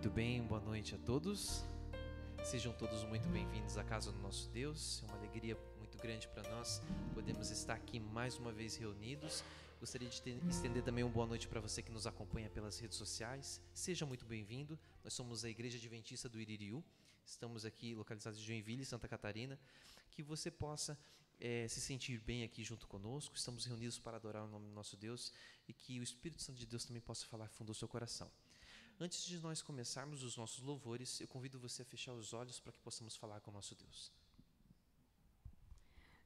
Muito bem, boa noite a todos. Sejam todos muito bem-vindos à casa do nosso Deus. É uma alegria muito grande para nós podermos estar aqui mais uma vez reunidos. Gostaria de estender também uma boa noite para você que nos acompanha pelas redes sociais. Seja muito bem-vindo. Nós somos a Igreja Adventista do Iririú. Estamos aqui localizados em Joinville, Santa Catarina. Que você possa se sentir bem aqui junto conosco. Estamos reunidos para adorar o nome do nosso Deus e que o Espírito Santo de Deus também possa falar fundo ao seu coração. Antes de nós começarmos os nossos louvores, eu convido você a fechar os olhos para que possamos falar com o nosso Deus.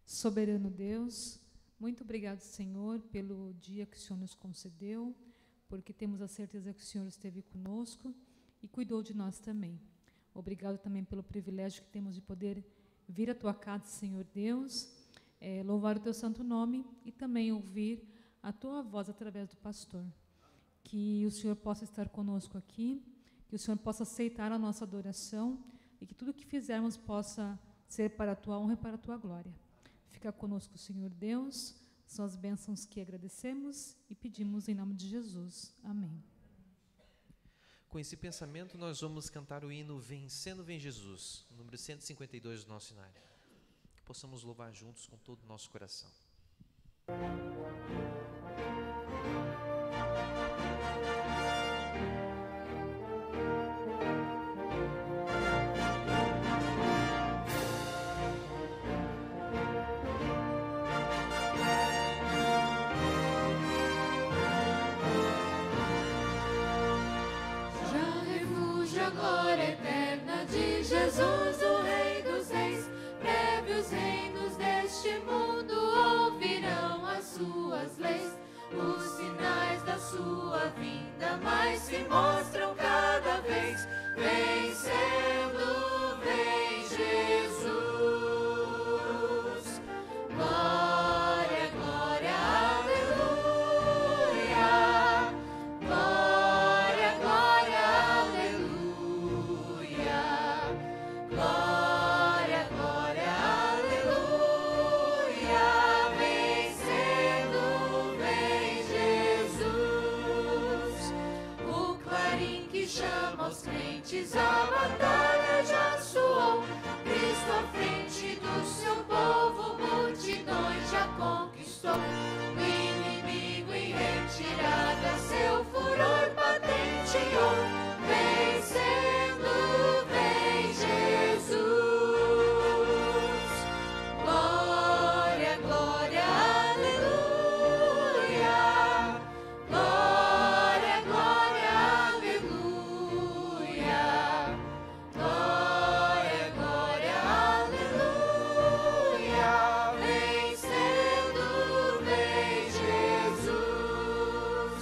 Soberano Deus, muito obrigado, Senhor, pelo dia que o Senhor nos concedeu, porque temos a certeza que o Senhor esteve conosco e cuidou de nós também. Obrigado também pelo privilégio que temos de poder vir à Tua casa, Senhor Deus, louvar o Teu santo nome e também ouvir a Tua voz através do pastor. Que o Senhor possa estar conosco aqui, que o Senhor possa aceitar a nossa adoração e que tudo que fizermos possa ser para a Tua honra e para a Tua glória. Fica conosco, Senhor Deus, são as bênçãos que agradecemos e pedimos em nome de Jesus. Amém. Com esse pensamento, nós vamos cantar o hino Vencendo Vem Jesus, número 152 do nosso cenário. Que possamos louvar juntos com todo o nosso coração. Jesus, o Rei dos Reis, breve os reinos deste mundo ouvirão as suas leis. Os sinais da sua vinda mais se mostram cada vez. Vencendo, vem Jesus. Glória, glória, aleluia. Glória, glória, aleluia. Glória, glória, aleluia, vencendo vem Jesus. O clarim que chama os crentes, a batalha já soou. Cristo à frente do seu povo, multidões já conquistou. O inimigo em retirada, seu furor patenteou. Vencendo vem Jesus. Glória, glória, aleluia. Glória, glória, aleluia. Glória, glória, aleluia. Vencendo vem Jesus.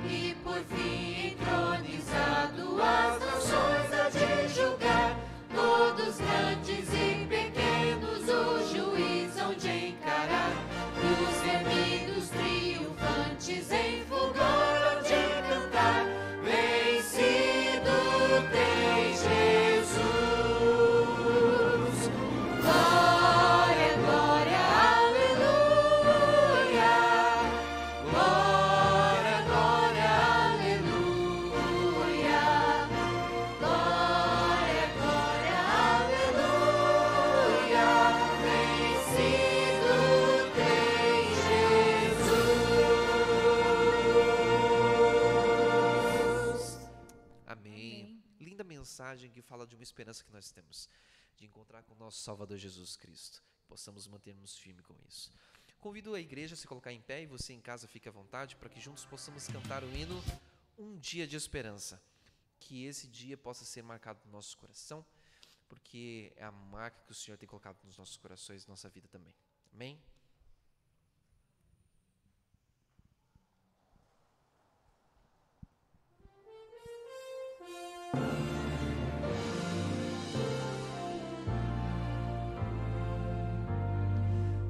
E por fim entronizado as nações há de julgar. Todos grandes e pequenos o juiz hão de encarar. Os remidos triunfantes em fulgor hão de cantar. Vencido tem Jesus. Glória, glória, aleluia. Glória, glória, aleluia. Glória, glória, aleluia. Vencido tem Jesus. Amém. Linda mensagem que fala de uma esperança que nós temos, de encontrar com o nosso Salvador Jesus Cristo. Possamos mantermos firme com isso. Convido a igreja a se colocar em pé e você em casa fique à vontade para que juntos possamos cantar o hino Um Dia de Esperança. Que esse dia possa ser marcado no nosso coração, porque é a marca que o Senhor tem colocado nos nossos corações e nossa vida também. Amém?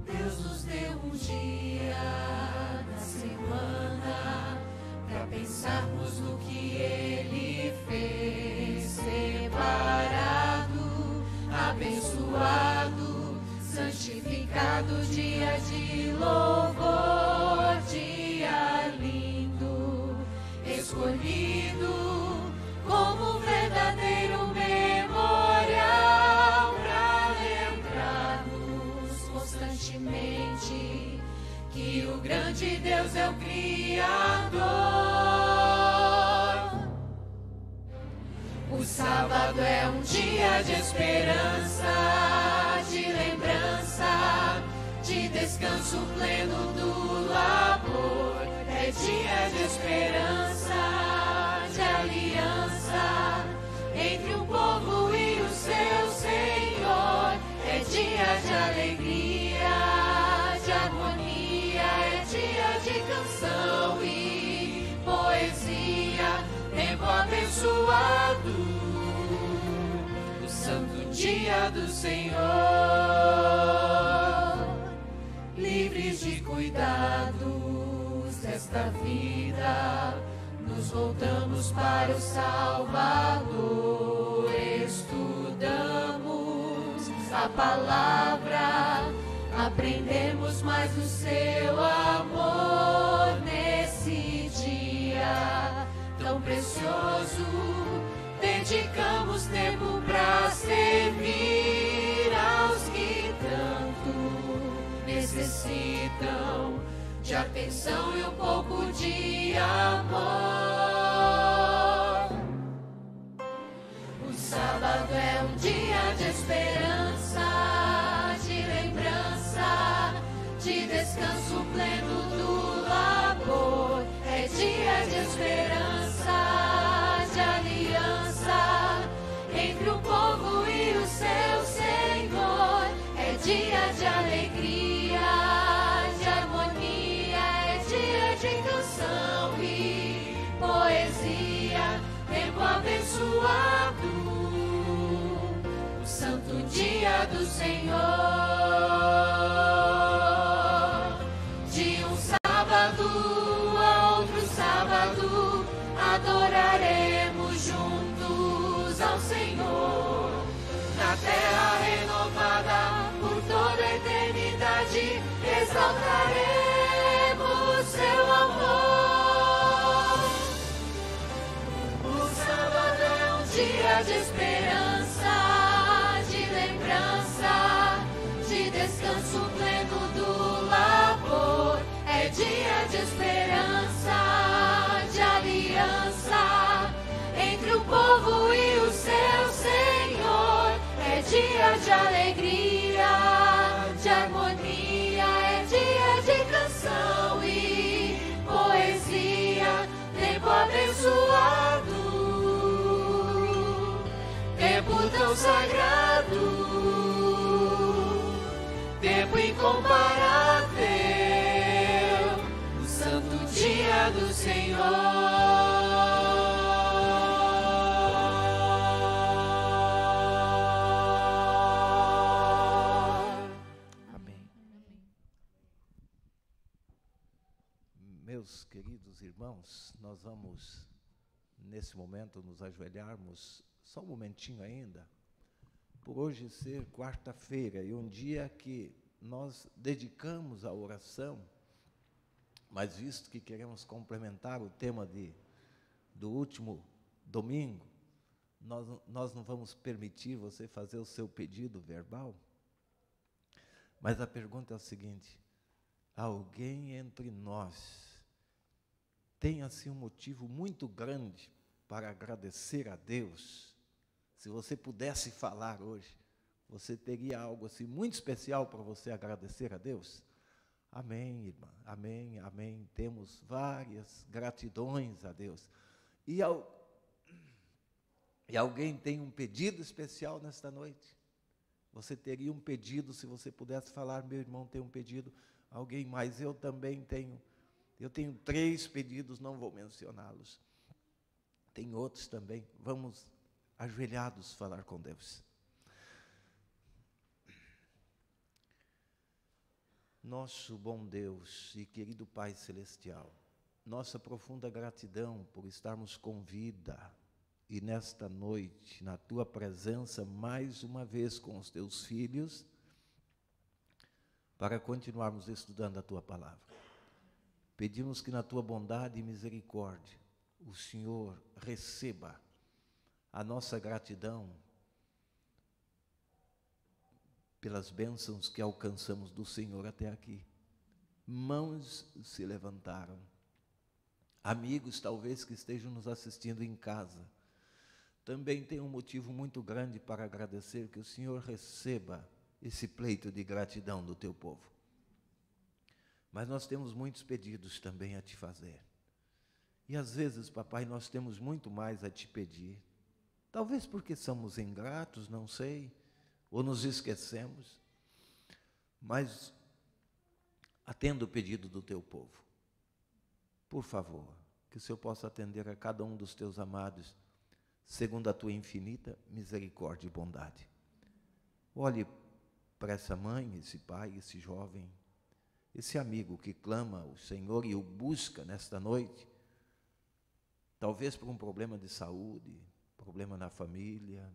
Deus nos deu um dia na semana para pensarmos no que Ele fez. Separado, abençoado, santificado dia O sábado é um dia de esperança, de lembrança, de descanso pleno do labor. É dia de esperança, de aliança entre o povo e o seu Senhor. É dia de alegria, de harmonia, é dia de canção e poesia, tempo abençoado, o santo dia do Senhor. Livres de cuidados desta vida, nos voltamos para o Salvador. Estudamos a palavra, aprendemos mais do seu amor nesse dia tão precioso. Dedicamos tempo para servir aos que tanto necessitam de atenção e um pouco de amor. O sábado é um dia de esperança, de lembrança, de descanso pleno do labor. É dia de esperança, de aliança entre o povo e o seu Senhor. É dia de alegria, de harmonia, é dia de canção e poesia, tempo abençoado, o santo dia do Senhor. De um sábado a outro sábado, adoraremos juntos ao Senhor. Na terra renovada por toda a eternidade, exaltaremos seu amor. O sábado é um dia de esperança, de lembrança, de descanso pleno do labor. É dia de esperança, de aliança entre o povo e o seu Senhor. É dia de alegria, de harmonia, é dia de canção e poesia, tempo abençoado, tempo tão sagrado, tempo incomparável, o santo dia do Senhor. Meus queridos irmãos, nós vamos, nesse momento, nos ajoelharmos, só um momentinho ainda, por hoje ser quarta-feira e um dia que nós dedicamos à oração, mas visto que queremos complementar o tema do último domingo, nós não vamos permitir você fazer o seu pedido verbal, mas a pergunta é a seguinte: alguém entre nós tem assim um motivo muito grande para agradecer a Deus? Se você pudesse falar hoje, você teria algo assim muito especial para você agradecer a Deus? Amém, irmã, amém, amém. Temos várias gratidões a Deus. E alguém tem um pedido especial nesta noite? Você teria um pedido, se você pudesse falar: meu irmão tem um pedido. Alguém mais? Eu também tenho. Eu tenho 3 pedidos, não vou mencioná-los. Tem outros também. Vamos, ajoelhados, falar com Deus. Nosso bom Deus e querido Pai Celestial, nossa profunda gratidão por estarmos com vida e nesta noite, na Tua presença, mais uma vez com os Teus filhos, para continuarmos estudando a Tua palavra. Pedimos que na Tua bondade e misericórdia, o Senhor receba a nossa gratidão pelas bênçãos que alcançamos do Senhor até aqui. Mãos se levantaram. Amigos talvez que estejam nos assistindo em casa, também tenho um motivo muito grande para agradecer, que o Senhor receba esse pleito de gratidão do teu povo. Mas nós temos muitos pedidos também a te fazer. E às vezes, papai, nós temos muito mais a te pedir. Talvez porque somos ingratos, não sei, ou nos esquecemos. Mas atenda o pedido do teu povo. Por favor, que o Senhor possa atender a cada um dos teus amados, segundo a tua infinita misericórdia e bondade. Olhe para essa mãe, esse pai, esse jovem, esse amigo que clama ao Senhor e o busca nesta noite, talvez por um problema de saúde, problema na família,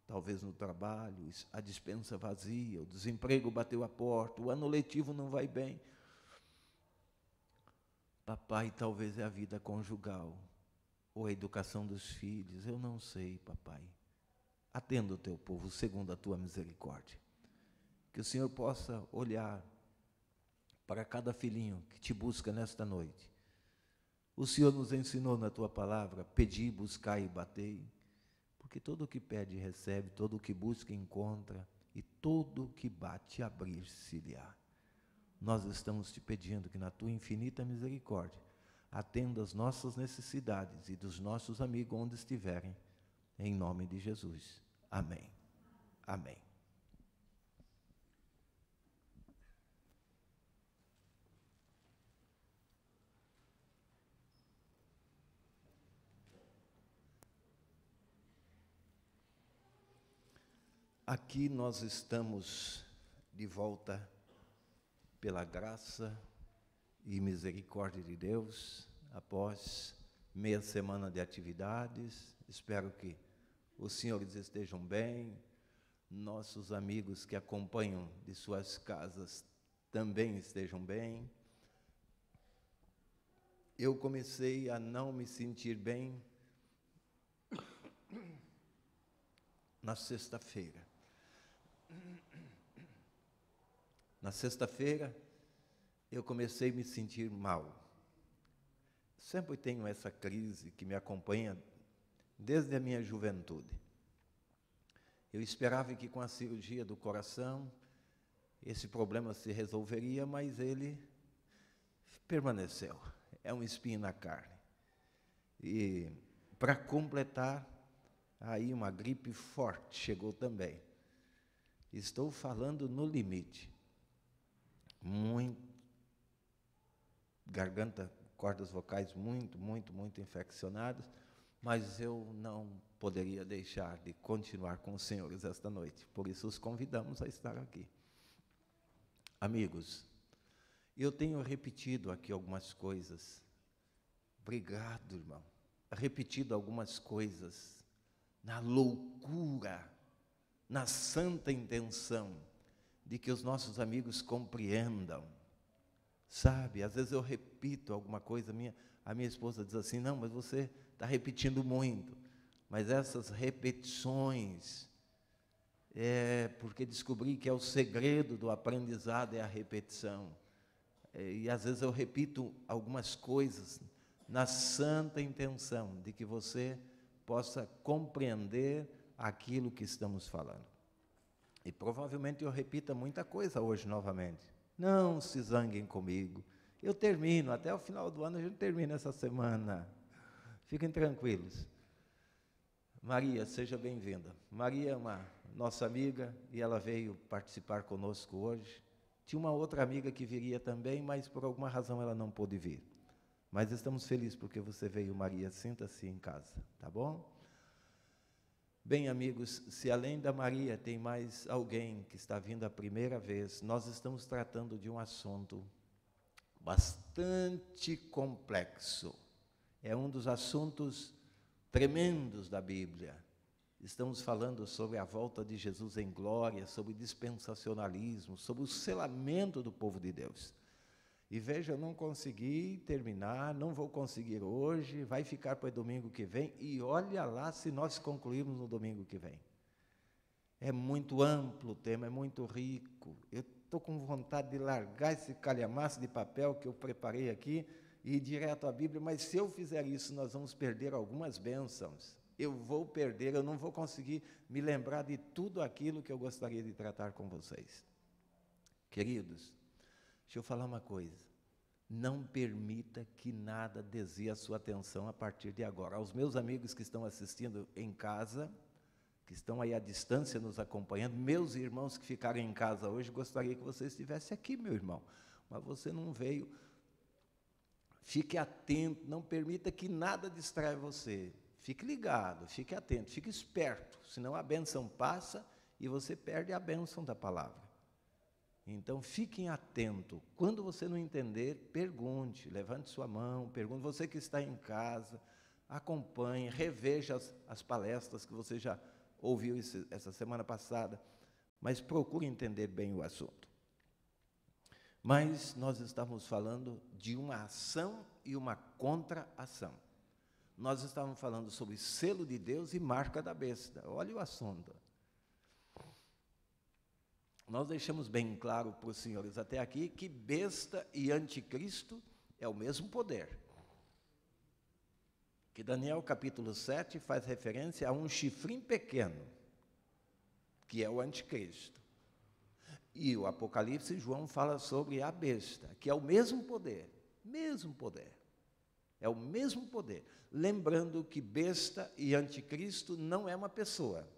talvez no trabalho, a despensa vazia, o desemprego bateu a porta, o ano letivo não vai bem. Papai, talvez é a vida conjugal, ou a educação dos filhos, eu não sei, papai. Atenda o teu povo segundo a tua misericórdia. Que o Senhor possa olhar para cada filhinho que te busca nesta noite. O Senhor nos ensinou na tua palavra, pedi, buscai e batei, porque todo o que pede recebe, todo o que busca encontra, e todo o que bate abrir-se-lhe-á. Nós estamos te pedindo que na tua infinita misericórdia atenda as nossas necessidades e dos nossos amigos onde estiverem, em nome de Jesus. Amém. Amém. Aqui nós estamos de volta pela graça e misericórdia de Deus, após meia semana de atividades. Espero que os senhores estejam bem, nossos amigos que acompanham de suas casas também estejam bem. Eu comecei a não me sentir bem na sexta-feira. Na sexta-feira, eu comecei a me sentir mal. Sempre tenho essa crise que me acompanha desde a minha juventude. Eu esperava que com a cirurgia do coração esse problema se resolveria, mas ele permaneceu. É um espinho na carne. E para completar, aí uma gripe forte chegou também. Estou falando no limite. Muito, garganta, cordas vocais muito infeccionadas, mas eu não poderia deixar de continuar com os senhores esta noite. Por isso os convidamos a estar aqui. Amigos, eu tenho repetido aqui algumas coisas. Obrigado, irmão. Repetido algumas coisas na loucura, na santa intenção de que os nossos amigos compreendam. Sabe, às vezes eu repito alguma coisa, a minha esposa diz assim, não, mas você está repetindo muito. Mas essas repetições, porque descobri que é o segredo do aprendizado, é a repetição. E às vezes eu repito algumas coisas na santa intenção de que você possa compreender aquilo que estamos falando. E provavelmente eu repita muita coisa hoje novamente. Não se zanguem comigo. Eu termino, até o final do ano a gente termina essa semana. Fiquem tranquilos. Maria, seja bem-vinda. Maria é uma nossa amiga e ela veio participar conosco hoje. Tinha uma outra amiga que viria também, mas por alguma razão ela não pôde vir. Mas estamos felizes porque você veio, Maria. Sinta-se em casa, tá bom? Bem, amigos, se além da Maria tem mais alguém que está vindo a primeira vez, nós estamos tratando de um assunto bastante complexo. É um dos assuntos tremendos da Bíblia. Estamos falando sobre a volta de Jesus em glória, sobre dispensacionalismo, sobre o selamento do povo de Deus. E veja, eu não consegui terminar, não vou conseguir hoje, vai ficar para o domingo que vem, e olha lá se nós concluirmos no domingo que vem. É muito amplo o tema, é muito rico. Eu estou com vontade de largar esse calhamaço de papel que eu preparei aqui e ir direto à Bíblia, mas se eu fizer isso, nós vamos perder algumas bênçãos. eu vou perder, eu não vou conseguir me lembrar de tudo aquilo que eu gostaria de tratar com vocês. Queridos, deixa eu falar uma coisa. Não permita que nada desvie a sua atenção a partir de agora. Aos meus amigos que estão assistindo em casa, que estão aí à distância nos acompanhando, meus irmãos que ficaram em casa hoje, gostaria que você estivesse aqui, meu irmão, mas você não veio. Fique atento, não permita que nada distraia você. Fique ligado, fique atento, fique esperto, senão a bênção passa e você perde a bênção da palavra. Então, fiquem atentos. Quando você não entender, pergunte, levante sua mão, pergunte. Você que está em casa, acompanhe, reveja as palestras que você já ouviu essa semana passada, mas procure entender bem o assunto. Mas nós estamos falando de uma ação e uma contra-ação. Nós estávamos falando sobre selo de Deus e marca da besta. Olha o assunto. Nós deixamos bem claro para os senhores até aqui que besta e anticristo é o mesmo poder. Que Daniel capítulo 7 faz referência a um chifrinho pequeno, que é o anticristo. E o Apocalipse, João fala sobre a besta, que é o mesmo poder, é o mesmo poder. Lembrando que besta e anticristo não é uma pessoa.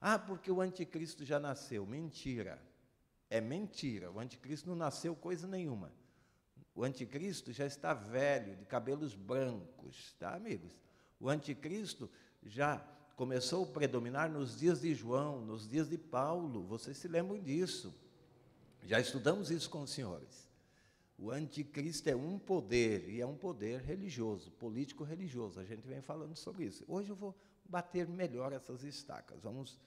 Ah, porque o anticristo já nasceu. Mentira. É mentira. O anticristo não nasceu coisa nenhuma. O anticristo já está velho, de cabelos brancos, tá, amigos? O anticristo já começou a predominar nos dias de João, nos dias de Paulo. Vocês se lembram disso? Já estudamos isso com os senhores. O anticristo é um poder, e é um poder religioso, político-religioso. A gente vem falando sobre isso. Hoje eu vou bater melhor essas estacas. Vamos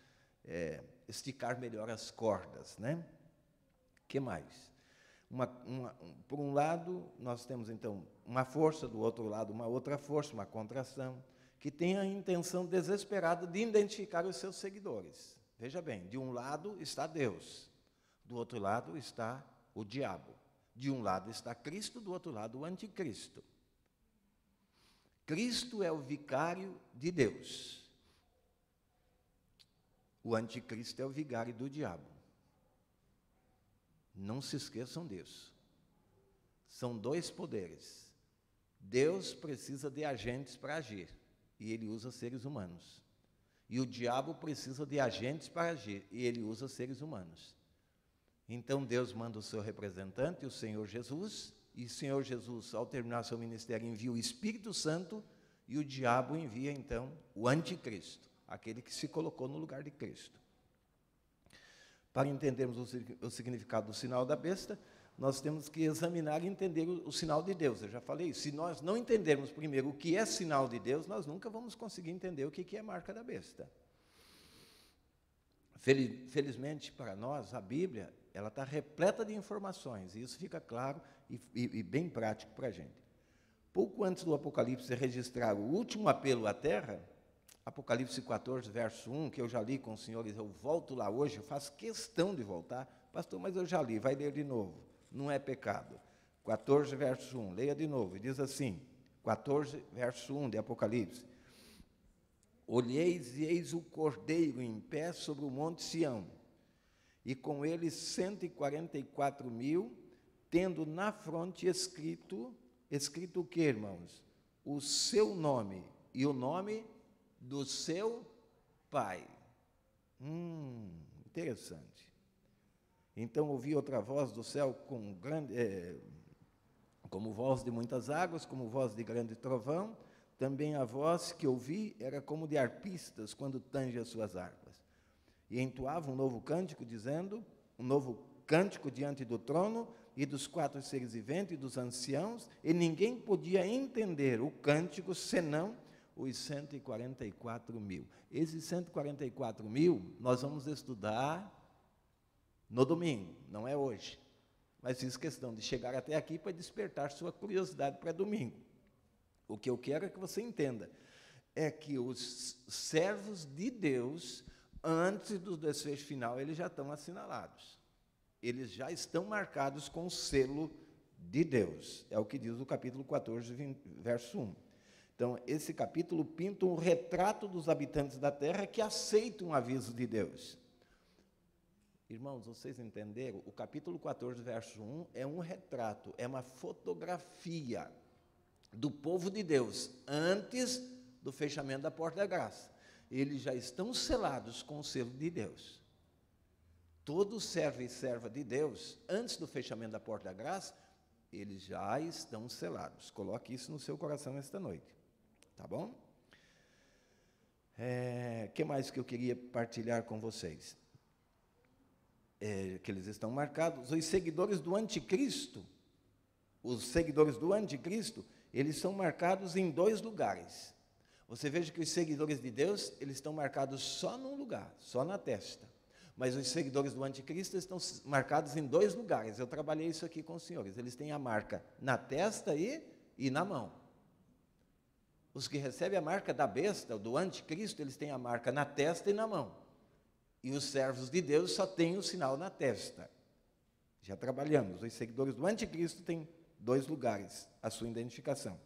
esticar melhor as cordas, né? O que mais? Por um lado, nós temos, então, uma força, do outro lado, uma outra força, uma contração, que tem a intenção desesperada de identificar os seus seguidores. Veja bem, de um lado está Deus, do outro lado está o diabo. De um lado está Cristo, do outro lado o anticristo. Cristo é o vicário de Deus. O anticristo é o vigário do diabo. Não se esqueçam disso. São dois poderes. Deus precisa de agentes para agir, e ele usa seres humanos. E o diabo precisa de agentes para agir, e ele usa seres humanos. Então Deus manda o seu representante, o Senhor Jesus, e o Senhor Jesus, ao terminar seu ministério, envia o Espírito Santo, e o diabo envia, então, o anticristo, aquele que se colocou no lugar de Cristo. Para entendermos o significado do sinal da besta, nós temos que examinar e entender o sinal de Deus. Eu já falei, se nós não entendermos primeiro o que é sinal de Deus, nós nunca vamos conseguir entender o que é marca da besta. Felizmente para nós, a Bíblia, ela está repleta de informações, e isso fica claro e bem prático para a gente. Pouco antes do Apocalipse registrar o último apelo à terra, Apocalipse 14, verso 1, que eu já li com os senhores, eu volto lá hoje, eu faço questão de voltar. Pastor, mas eu já li, vai ler de novo. Não é pecado. 14, verso 1, leia de novo, e diz assim, 14, verso 1 de Apocalipse. Olheis e eis o Cordeiro em pé sobre o monte Sião, e com ele 144.000, tendo na fronte escrito o que, irmãos? O seu nome, e o nome do seu Pai. Interessante. Então ouvi outra voz do céu como voz de muitas águas, como voz de grande trovão. Também a voz que ouvi era como de arpistas quando tange as suas harpas. E entoava um novo cântico, dizendo, um novo cântico diante do trono e dos 4 seres viventes e dos anciãos, e ninguém podia entender o cântico senão os 144.000. Esses 144.000 nós vamos estudar no domingo, não é hoje. Mas fiz questão de chegar até aqui para despertar sua curiosidade para domingo. O que eu quero é que você entenda, é que os servos de Deus, antes do desfecho final, eles já estão assinalados. Eles já estão marcados com o selo de Deus. É o que diz o capítulo 14, verso 1. Então, esse capítulo pinta um retrato dos habitantes da terra que aceitam o aviso de Deus. Irmãos, vocês entenderam? O capítulo 14, verso 1 é um retrato, é uma fotografia do povo de Deus antes do fechamento da porta da graça. Eles já estão selados com o selo de Deus. Todo servo e serva de Deus, antes do fechamento da porta da graça, eles já estão selados. Coloque isso no seu coração esta noite. Tá bom? Que mais que eu queria partilhar com vocês? Que eles estão marcados. Os seguidores do anticristo, eles são marcados em 2 lugares. Você veja que os seguidores de Deus, eles estão marcados só num lugar, só na testa. Mas os seguidores do anticristo estão marcados em 2 lugares. Eu trabalhei isso aqui com os senhores. Eles têm a marca na testa e na mão. Os que recebem a marca da besta, do anticristo, eles têm a marca na testa e na mão. E os servos de Deus só têm o sinal na testa. Já trabalhamos. Os seguidores do anticristo têm 2 lugares, a sua identificação.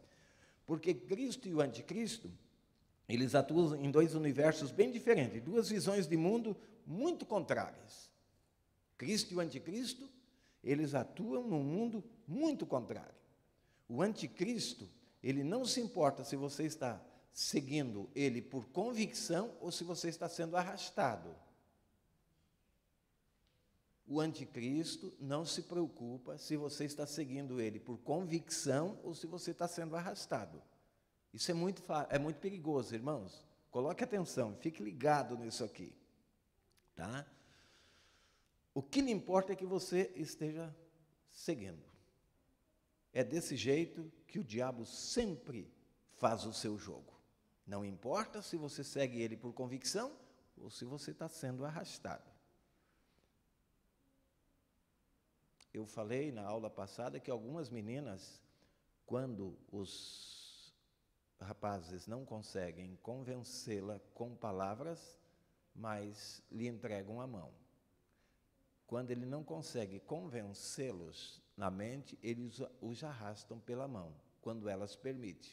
Porque Cristo e o anticristo, eles atuam em 2 universos bem diferentes, 2 visões de mundo muito contrárias. Cristo e o anticristo, eles atuam num mundo muito contrário. O anticristo, ele não se importa se você está seguindo ele por convicção ou se você está sendo arrastado. O anticristo não se preocupa se você está seguindo ele por convicção ou se você está sendo arrastado. Isso é muito perigoso, irmãos. Coloque atenção, fique ligado nisso aqui. Tá? O que lhe importa é que você esteja seguindo. É desse jeito que o diabo sempre faz o seu jogo. Não importa se você segue ele por convicção ou se você está sendo arrastado. Eu falei na aula passada que algumas meninas, quando os rapazes não conseguem convencê-la com palavras, mas lhe entregam a mão. Quando ele não consegue convencê-los na mente, eles os arrastam pela mão, quando elas permitem.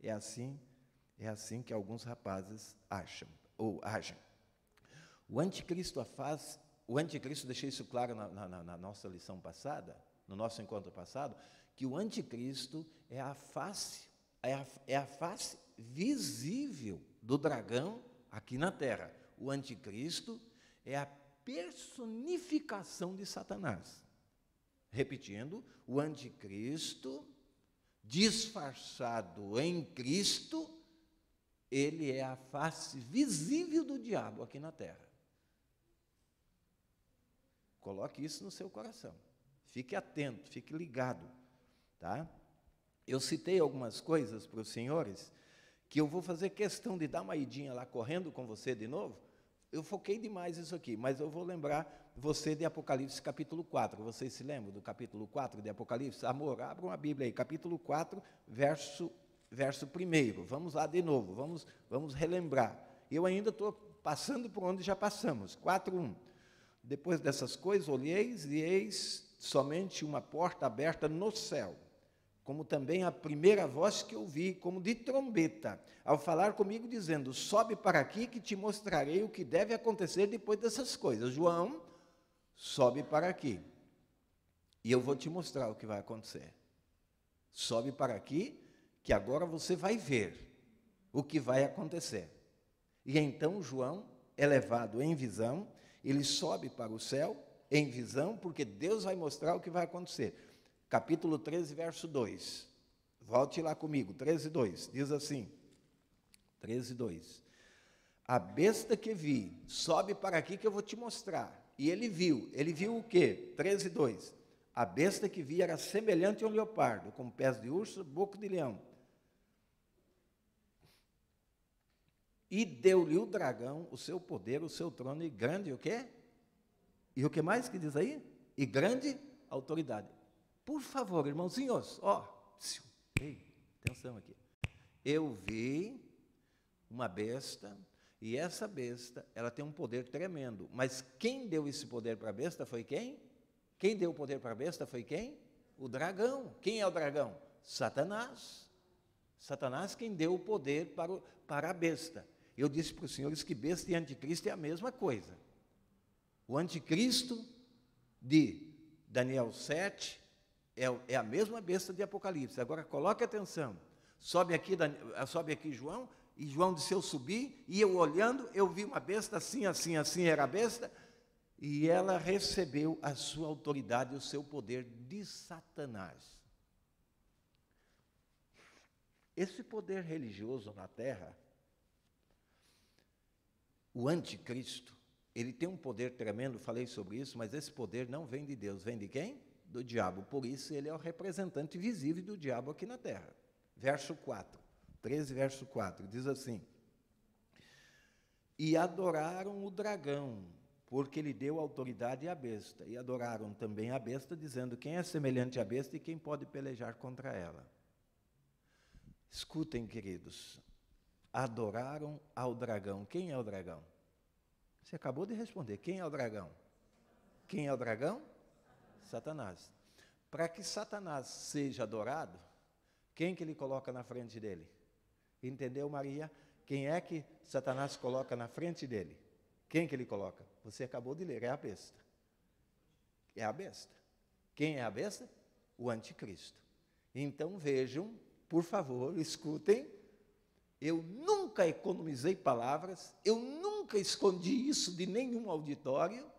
É assim que alguns rapazes agem. O anticristo deixei isso claro na nossa lição passada, no nosso encontro passado, que o anticristo é a face visível do dragão aqui na terra. O anticristo é a personificação de Satanás. Repetindo, o anticristo, disfarçado em Cristo, ele é a face visível do diabo aqui na terra. Coloque isso no seu coração. Fique atento, fique ligado. Tá? Eu citei algumas coisas para os senhores, que eu vou fazer questão de dar uma idinha lá correndo com você de novo. Eu foquei demais isso aqui, mas eu vou lembrar você de Apocalipse capítulo 4. Vocês se lembram do capítulo 4 de Apocalipse? Amor, abram a Bíblia aí, capítulo 4, verso 1. Vamos lá de novo, vamos relembrar. Eu ainda estou passando por onde já passamos. 4:1. Depois dessas coisas, olheis e eis somente uma porta aberta no céu, como também a primeira voz que ouvi, como de trombeta, ao falar comigo, dizendo: sobe para aqui que te mostrarei o que deve acontecer depois dessas coisas. João, sobe para aqui, e eu vou te mostrar o que vai acontecer. Sobe para aqui, que agora você vai ver o que vai acontecer. E então João é levado em visão, ele sobe para o céu em visão, porque Deus vai mostrar o que vai acontecer. Capítulo 13, verso 2. Volte lá comigo, 13:2. Diz assim, 13:2. A besta que vi, sobe para aqui que eu vou te mostrar. E ele viu o quê? 13:2. A besta que vi era semelhante a um leopardo, com pés de urso, boca de leão. E deu-lhe o dragão o seu poder, o seu trono, e grande o quê? E o que mais que diz aí? E grande autoridade. Por favor, irmãozinhos, ei, atenção aqui. Eu vi uma besta, e essa besta, ela tem um poder tremendo. Mas quem deu esse poder para a besta foi quem? Quem deu o poder para a besta foi quem? O dragão. Quem é o dragão? Satanás. Satanás quem deu o poder para a besta. Eu disse para os senhores que besta e anticristo é a mesma coisa. O anticristo de Daniel 7 é a mesma besta de Apocalipse. Agora, coloque atenção. Sobe aqui João, e João disse, eu subi, e eu olhando, eu vi uma besta assim, assim, assim, era a besta, e ela recebeu a sua autoridade, o seu poder de Satanás. Esse poder religioso na terra, o anticristo, ele tem um poder tremendo, falei sobre isso, mas esse poder não vem de Deus, vem de quem? Do diabo. Por isso, ele é o representante visível do diabo aqui na terra. Verso 4, 13, verso 4, diz assim: e adoraram o dragão, porque lhe deu autoridade à besta, e adoraram também a besta, dizendo, quem é semelhante à besta e quem pode pelejar contra ela? Escutem, queridos, adoraram ao dragão. Quem é o dragão? Você acabou de responder. Quem é o dragão? Quem é o dragão? Satanás. Para que Satanás seja adorado, quem que ele coloca na frente dele? Entendeu, Maria? Quem é que Satanás coloca na frente dele? Quem que ele coloca? Você acabou de ler, é a besta. É a besta. Quem é a besta? O anticristo. Então vejam, por favor, escutem, eu nunca economizei palavras, eu nunca escondi isso de nenhum auditório,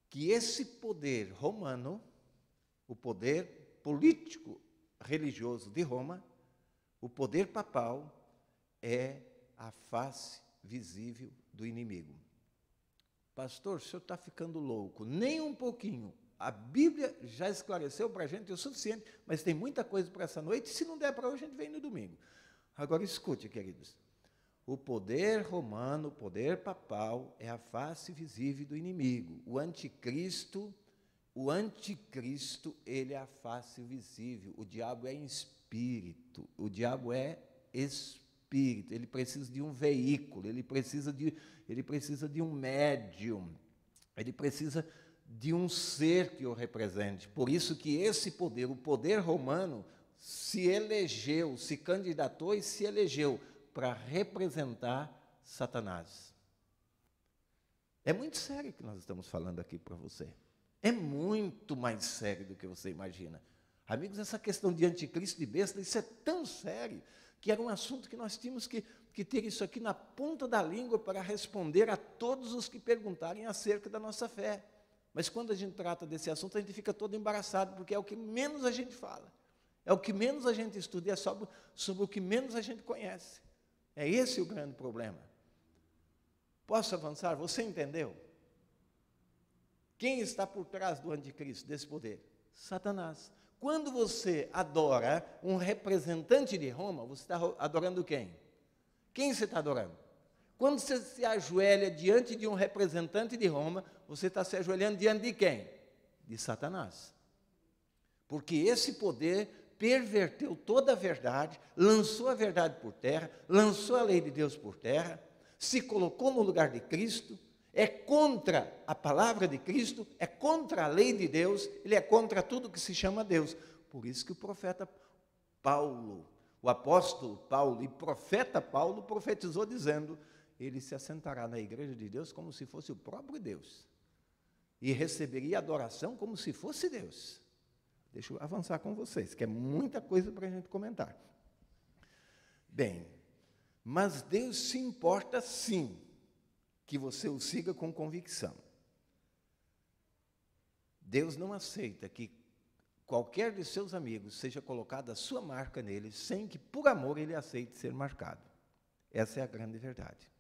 que esse poder romano, o poder político religioso de Roma, o poder papal, é a face visível do inimigo. Pastor, o senhor está ficando louco, nem um pouquinho. A Bíblia já esclareceu para a gente o suficiente, mas tem muita coisa para essa noite, se não der para hoje, a gente vem no domingo. Agora escute, queridos, o poder romano, o poder papal, é a face visível do inimigo. O anticristo, ele é a face visível. O diabo é espírito, ele precisa de um veículo, ele precisa de um médium, ele precisa de um ser que o represente. Por isso que esse poder, o poder romano, se elegeu, se candidatou e se elegeu para representar Satanás. É muito sério o que nós estamos falando aqui para você. É muito mais sério do que você imagina. Amigos, essa questão de anticristo e besta, isso é tão sério, que era um assunto que nós tínhamos que ter isso aqui na ponta da língua para responder a todos os que perguntarem acerca da nossa fé. Mas quando a gente trata desse assunto, a gente fica todo embaraçado, porque é o que menos a gente fala. É o que menos a gente estuda, é sobre o que menos a gente conhece. É esse o grande problema. Posso avançar? Você entendeu? Quem está por trás do anticristo, desse poder? Satanás. Quando você adora um representante de Roma, você está adorando quem? Quem você está adorando? Quando você se ajoelha diante de um representante de Roma, você está se ajoelhando diante de quem? De Satanás. Porque esse poder perverteu toda a verdade, lançou a verdade por terra, lançou a lei de Deus por terra, se colocou no lugar de Cristo, é contra a palavra de Cristo, é contra a lei de Deus, ele é contra tudo que se chama Deus. Por isso que o profeta Paulo, o apóstolo Paulo e profeta Paulo profetizou dizendo, ele se assentará na igreja de Deus como se fosse o próprio Deus, e receberia adoração como se fosse Deus. Deixa eu avançar com vocês, que é muita coisa para a gente comentar. Bem, mas Deus se importa sim que você o siga com convicção. Deus não aceita que qualquer de seus amigos seja colocada a sua marca nele, sem que por amor ele aceite ser marcado. Essa é a grande verdade.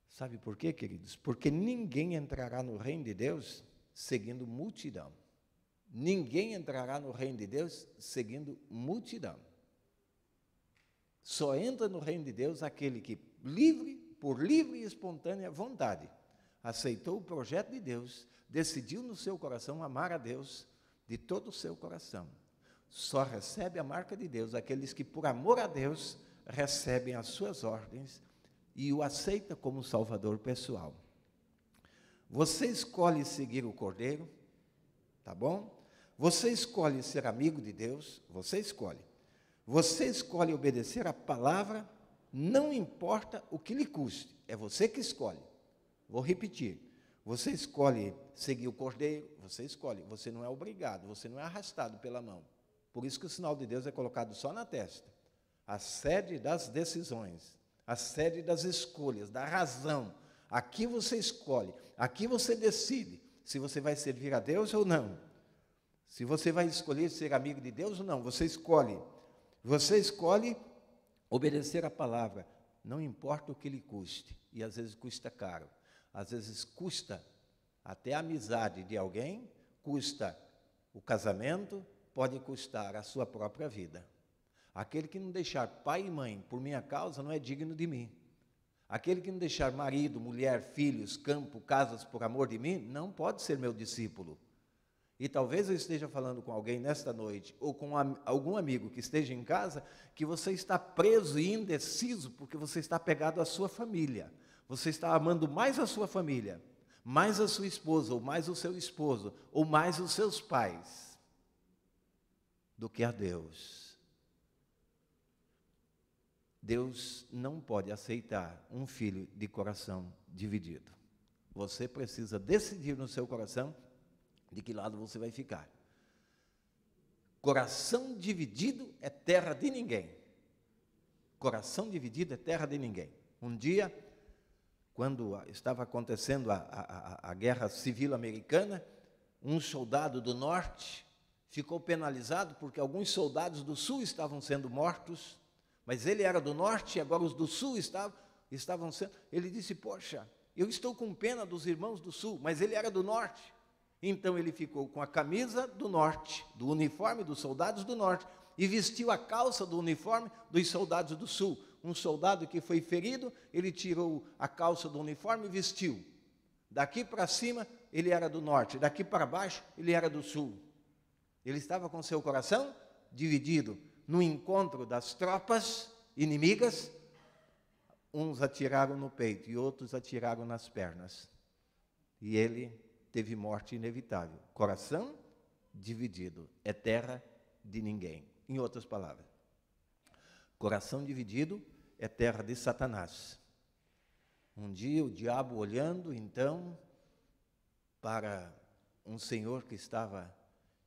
Sabe por quê, queridos? Porque ninguém entrará no reino de Deus seguindo multidão. Ninguém entrará no reino de Deus seguindo multidão. Só entra no reino de Deus aquele que, por livre e espontânea vontade, aceitou o projeto de Deus, decidiu no seu coração amar a Deus de todo o seu coração. Só recebe a marca de Deus aqueles que, por amor a Deus, recebem as suas ordens e o aceita como Salvador pessoal. Você escolhe seguir o Cordeiro, tá bom? Você escolhe ser amigo de Deus, você escolhe. Você escolhe obedecer a palavra, não importa o que lhe custe, é você que escolhe. Vou repetir, você escolhe seguir o Cordeiro, você escolhe, você não é obrigado, você não é arrastado pela mão. Por isso que o sinal de Deus é colocado só na testa. A sede das decisões, a sede das escolhas, da razão. Aqui você escolhe, aqui você decide se você vai servir a Deus ou não. Se você vai escolher ser amigo de Deus ou não, você escolhe. Você escolhe obedecer a palavra, não importa o que lhe custe. E às vezes custa caro. Às vezes custa até a amizade de alguém, custa o casamento, pode custar a sua própria vida. Aquele que não deixar pai e mãe por minha causa não é digno de mim. Aquele que não deixar marido, mulher, filhos, campo, casas por amor de mim, não pode ser meu discípulo. E talvez eu esteja falando com alguém nesta noite, ou com algum amigo que esteja em casa, que você está preso e indeciso porque você está apegado à sua família. Você está amando mais a sua família, mais a sua esposa, ou mais o seu esposo, ou mais os seus pais, do que a Deus. Deus não pode aceitar um filho de coração dividido. Você precisa decidir no seu coração de que lado você vai ficar. Coração dividido é terra de ninguém. Coração dividido é terra de ninguém. Um dia, quando estava acontecendo a Guerra Civil Americana, um soldado do norte ficou penalizado porque alguns soldados do sul estavam sendo mortos, mas ele era do norte e agora os do sul estavam sendo... Ele disse, poxa, eu estou com pena dos irmãos do sul, mas ele era do norte. Então ele ficou com a camisa do norte, do uniforme dos soldados do norte, e vestiu a calça do uniforme dos soldados do sul. Um soldado que foi ferido, ele tirou a calça do uniforme e vestiu. Daqui para cima, ele era do norte, daqui para baixo, ele era do sul. Ele estava com seu coração dividido. No encontro das tropas inimigas, uns atiraram no peito e outros atiraram nas pernas. E ele teve morte inevitável. Coração dividido é terra de ninguém. Em outras palavras, coração dividido é terra de Satanás. Um dia o diabo olhando, então, para um senhor que estava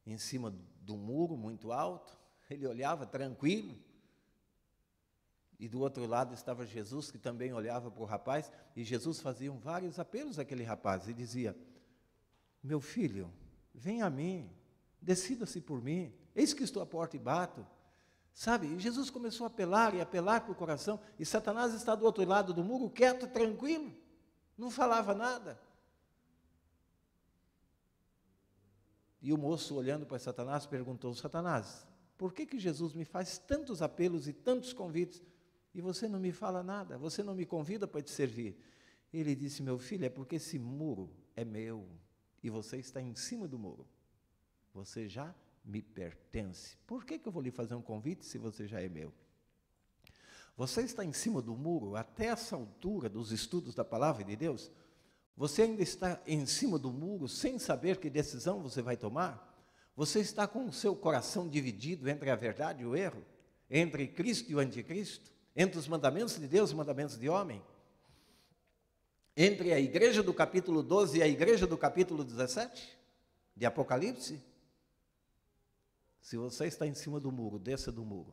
em cima do muro muito alto, ele olhava tranquilo, e do outro lado estava Jesus, que também olhava para o rapaz, e Jesus fazia vários apelos àquele rapaz, e dizia, meu filho, venha a mim, decida-se por mim, eis que estou à porta e bato. Sabe, e Jesus começou a apelar e apelar para o coração, e Satanás está do outro lado do muro, quieto, tranquilo, não falava nada. E o moço, olhando para Satanás, perguntou, Satanás, por que Jesus me faz tantos apelos e tantos convites, e você não me fala nada, você não me convida para te servir? Ele disse, meu filho, é porque esse muro é meu, e você está em cima do muro. Você já me pertence. Por que eu vou lhe fazer um convite se você já é meu? Você está em cima do muro, até essa altura dos estudos da palavra de Deus, você ainda está em cima do muro sem saber que decisão você vai tomar? Você está com o seu coração dividido entre a verdade e o erro? Entre Cristo e o anticristo? Entre os mandamentos de Deus e os mandamentos de homem? Entre a igreja do capítulo 12 e a igreja do capítulo 17 de Apocalipse? Se você está em cima do muro, desça do muro.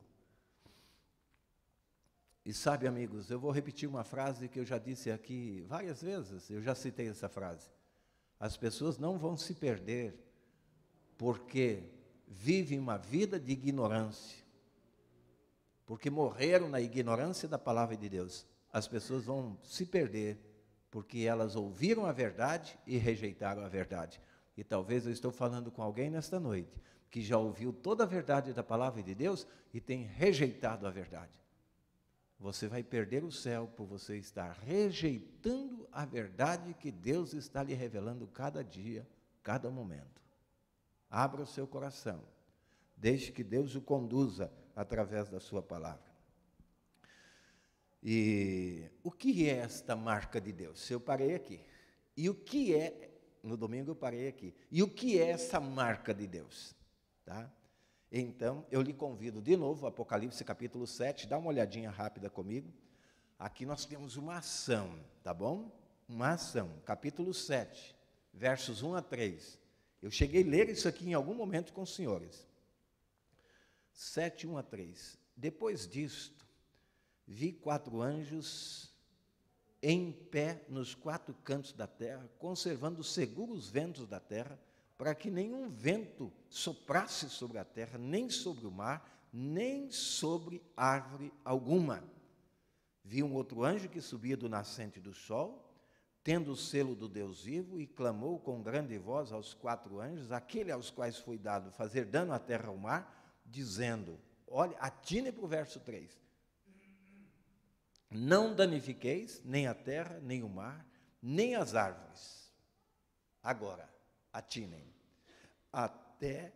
E sabe, amigos, eu vou repetir uma frase que eu já disse aqui várias vezes, eu já citei essa frase. As pessoas não vão se perder porque vivem uma vida de ignorância, porque morreram na ignorância da palavra de Deus. As pessoas vão se perder porque elas ouviram a verdade e rejeitaram a verdade. E talvez eu estou falando com alguém nesta noite que já ouviu toda a verdade da palavra de Deus e tem rejeitado a verdade. Você vai perder o céu por você estar rejeitando a verdade que Deus está lhe revelando cada dia, cada momento. Abra o seu coração. Deixe que Deus o conduza através da sua palavra. E o que é esta marca de Deus? Eu parei aqui. E o que é, no domingo eu parei aqui. E o que é essa marca de Deus? tá? Então, eu lhe convido de novo, Apocalipse capítulo 7, dá uma olhadinha rápida comigo. Aqui nós temos uma ação, tá bom? Uma ação, capítulo 7, versos 1 a 3. Eu cheguei a ler isso aqui em algum momento com os senhores. 7, 1 a 3. Depois disto, vi 4 anjos em pé nos 4 cantos da terra, conservando seguros os ventos da terra, para que nenhum vento soprasse sobre a terra, nem sobre o mar, nem sobre árvore alguma. Vi um outro anjo que subia do nascente do sol, tendo o selo do Deus vivo, e clamou com grande voz aos 4 anjos, aquele aos quais foi dado fazer dano à terra e ao mar, dizendo, olha, atine para o verso 3, não danifiqueis nem a terra, nem o mar, nem as árvores. Agora, atinem, até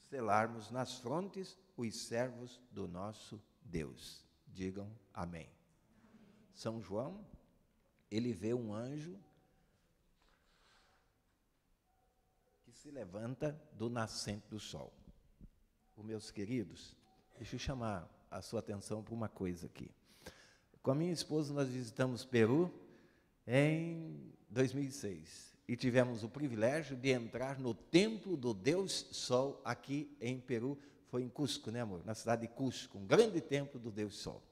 selarmos nas frontes os servos do nosso Deus. Digam amém. São João, ele vê um anjo que se levanta do nascente do sol. Meus queridos, deixa eu chamar a sua atenção para uma coisa aqui. Com a minha esposa, nós visitamos Peru em 2006 e tivemos o privilégio de entrar no templo do Deus Sol aqui em Peru. Foi em Cusco, né, amor? Na cidade de Cusco, um grande templo do Deus Sol.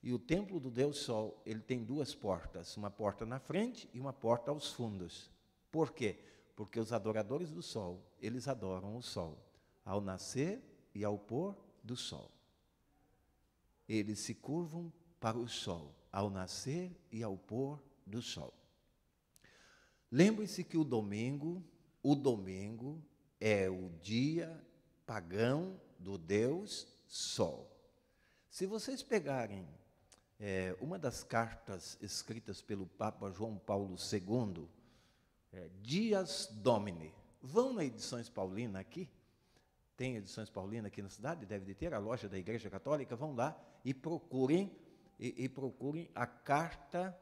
E o templo do Deus Sol, ele tem 2 portas, uma porta na frente e uma porta aos fundos. Por quê? Porque os adoradores do Sol, eles adoram o Sol, ao nascer e ao pôr do Sol. Eles se curvam para o Sol, ao nascer e ao pôr do Sol. Lembre-se que o domingo é o dia pagão do Deus Sol. Se vocês pegarem uma das cartas escritas pelo Papa João Paulo II, Dias Domini, vão na Edições Paulina aqui, tem Edições Paulina aqui na cidade, deve de ter, a loja da Igreja Católica, vão lá e procurem, a carta,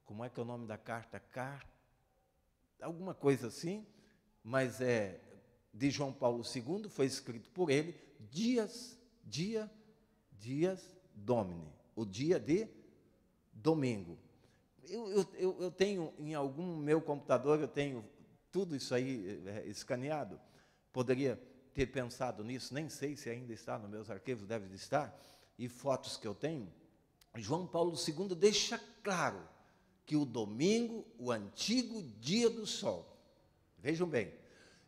como é que é o nome da carta? Alguma coisa assim, mas de João Paulo II, foi escrito por ele, Dias Domini, o dia de domingo. Eu tenho, em algum meu computador, eu tenho tudo isso aí escaneado. Poderia ter pensado nisso, nem sei se ainda está nos meus arquivos, deve de estar, e fotos que eu tenho. João Paulo II deixa claro que o domingo, o antigo dia do sol, vejam bem,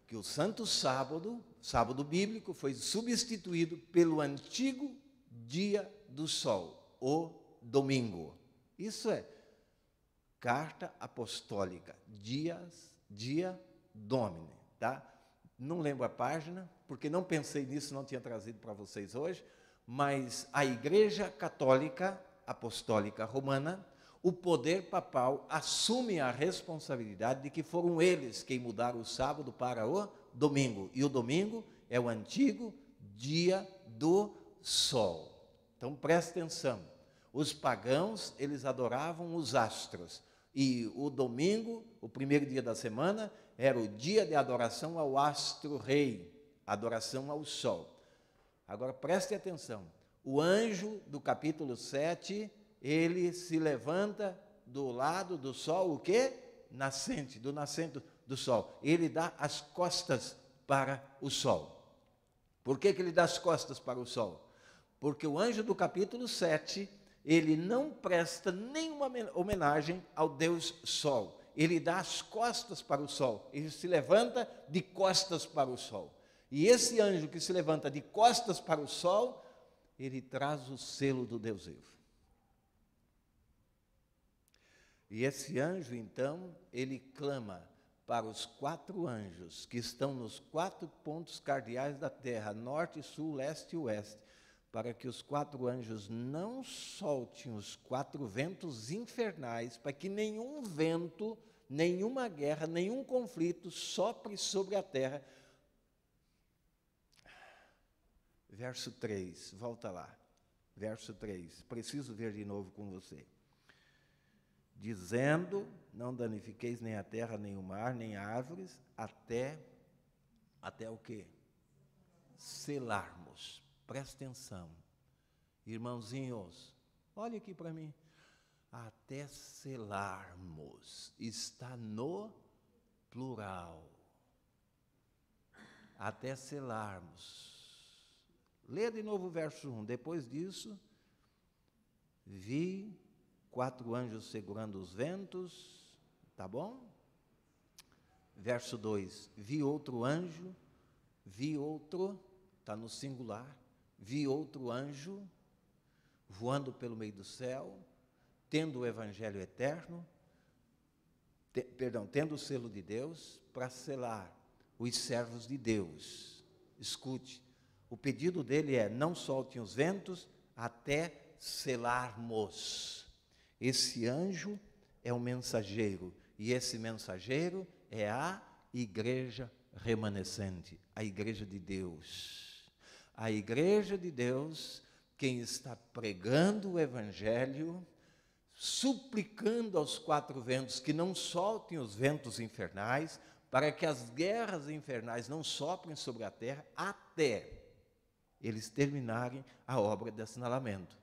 que o santo sábado bíblico, foi substituído pelo antigo dia do sol, o domingo. Isso é carta apostólica, dia Domini, tá? Não lembro a página, porque não pensei nisso, não tinha trazido para vocês hoje, mas a Igreja Católica Apostólica Romana, o poder papal assume a responsabilidade de que foram eles quem mudaram o sábado para o domingo, e o domingo é o antigo dia do sol. Então, preste atenção, os pagãos, eles adoravam os astros, e o domingo, o primeiro dia da semana, era o dia de adoração ao astro-rei, adoração ao sol. Agora, preste atenção, o anjo do capítulo 7, ele se levanta do lado do sol, o quê? Nascente, do nascente do sol. Ele dá as costas para o sol. Por que ele dá as costas para o sol? Porque o anjo do capítulo 7, ele não presta nenhuma homenagem ao Deus Sol. Ele dá as costas para o sol. Ele se levanta de costas para o sol. E esse anjo que se levanta de costas para o sol, ele traz o selo do Deus vivo. E esse anjo, então, ele clama para os 4 anjos que estão nos 4 pontos cardeais da terra, norte, sul, leste e oeste, para que os 4 anjos não soltem os 4 ventos infernais, para que nenhum vento, nenhuma guerra, nenhum conflito sopre sobre a terra. Verso 3, volta lá. Verso 3, preciso ver de novo com você. dizendo, não danifiqueis nem a terra, nem o mar, nem árvores, até o quê? Selarmos. Presta atenção. Irmãozinhos, olha aqui para mim. Até selarmos. Está no plural. Até selarmos. Lê de novo o verso 1. Depois disso, vi 4 anjos segurando os ventos, tá bom? Verso 2, vi outro anjo, está no singular, vi outro anjo voando pelo meio do céu, tendo o evangelho eterno, tendo o selo de Deus, para selar os servos de Deus. Escute, o pedido dele é, não soltem os ventos, até selarmos. Esse anjo é o mensageiro, e esse mensageiro é a igreja remanescente, a igreja de Deus. A igreja de Deus, quem está pregando o evangelho, suplicando aos 4 ventos que não soltem os ventos infernais, para que as guerras infernais não soprem sobre a terra, até eles terminarem a obra de assinalamento.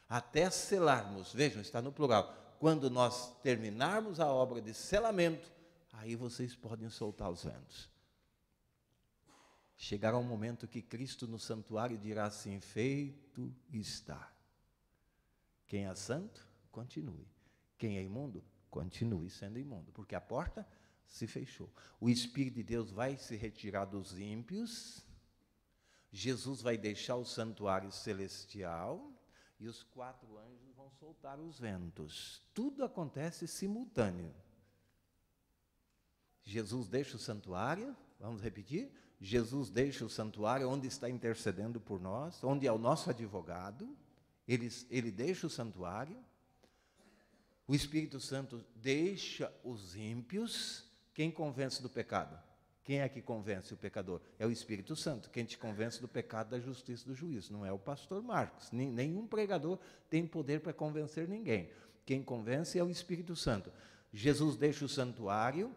Até selarmos, vejam, está no plural. Quando nós terminarmos a obra de selamento, aí vocês podem soltar os ventos. Chegará um momento que Cristo no santuário dirá assim, feito está. Quem é santo, continue. Quem é imundo, continue sendo imundo, porque a porta se fechou. O Espírito de Deus vai se retirar dos ímpios, Jesus vai deixar o santuário celestial, e os 4 anjos vão soltar os ventos. Tudo acontece simultâneo. Jesus deixa o santuário, vamos repetir? Jesus deixa o santuário onde está intercedendo por nós, onde é o nosso advogado, ele deixa o santuário, o Espírito Santo deixa os ímpios. Quem convence do pecado? Quem é que convence o pecador? É o Espírito Santo. Quem te convence do pecado, da justiça e do juízo. Não é o pastor Marcos. Nenhum pregador tem poder para convencer ninguém. Quem convence é o Espírito Santo. Jesus deixa o santuário,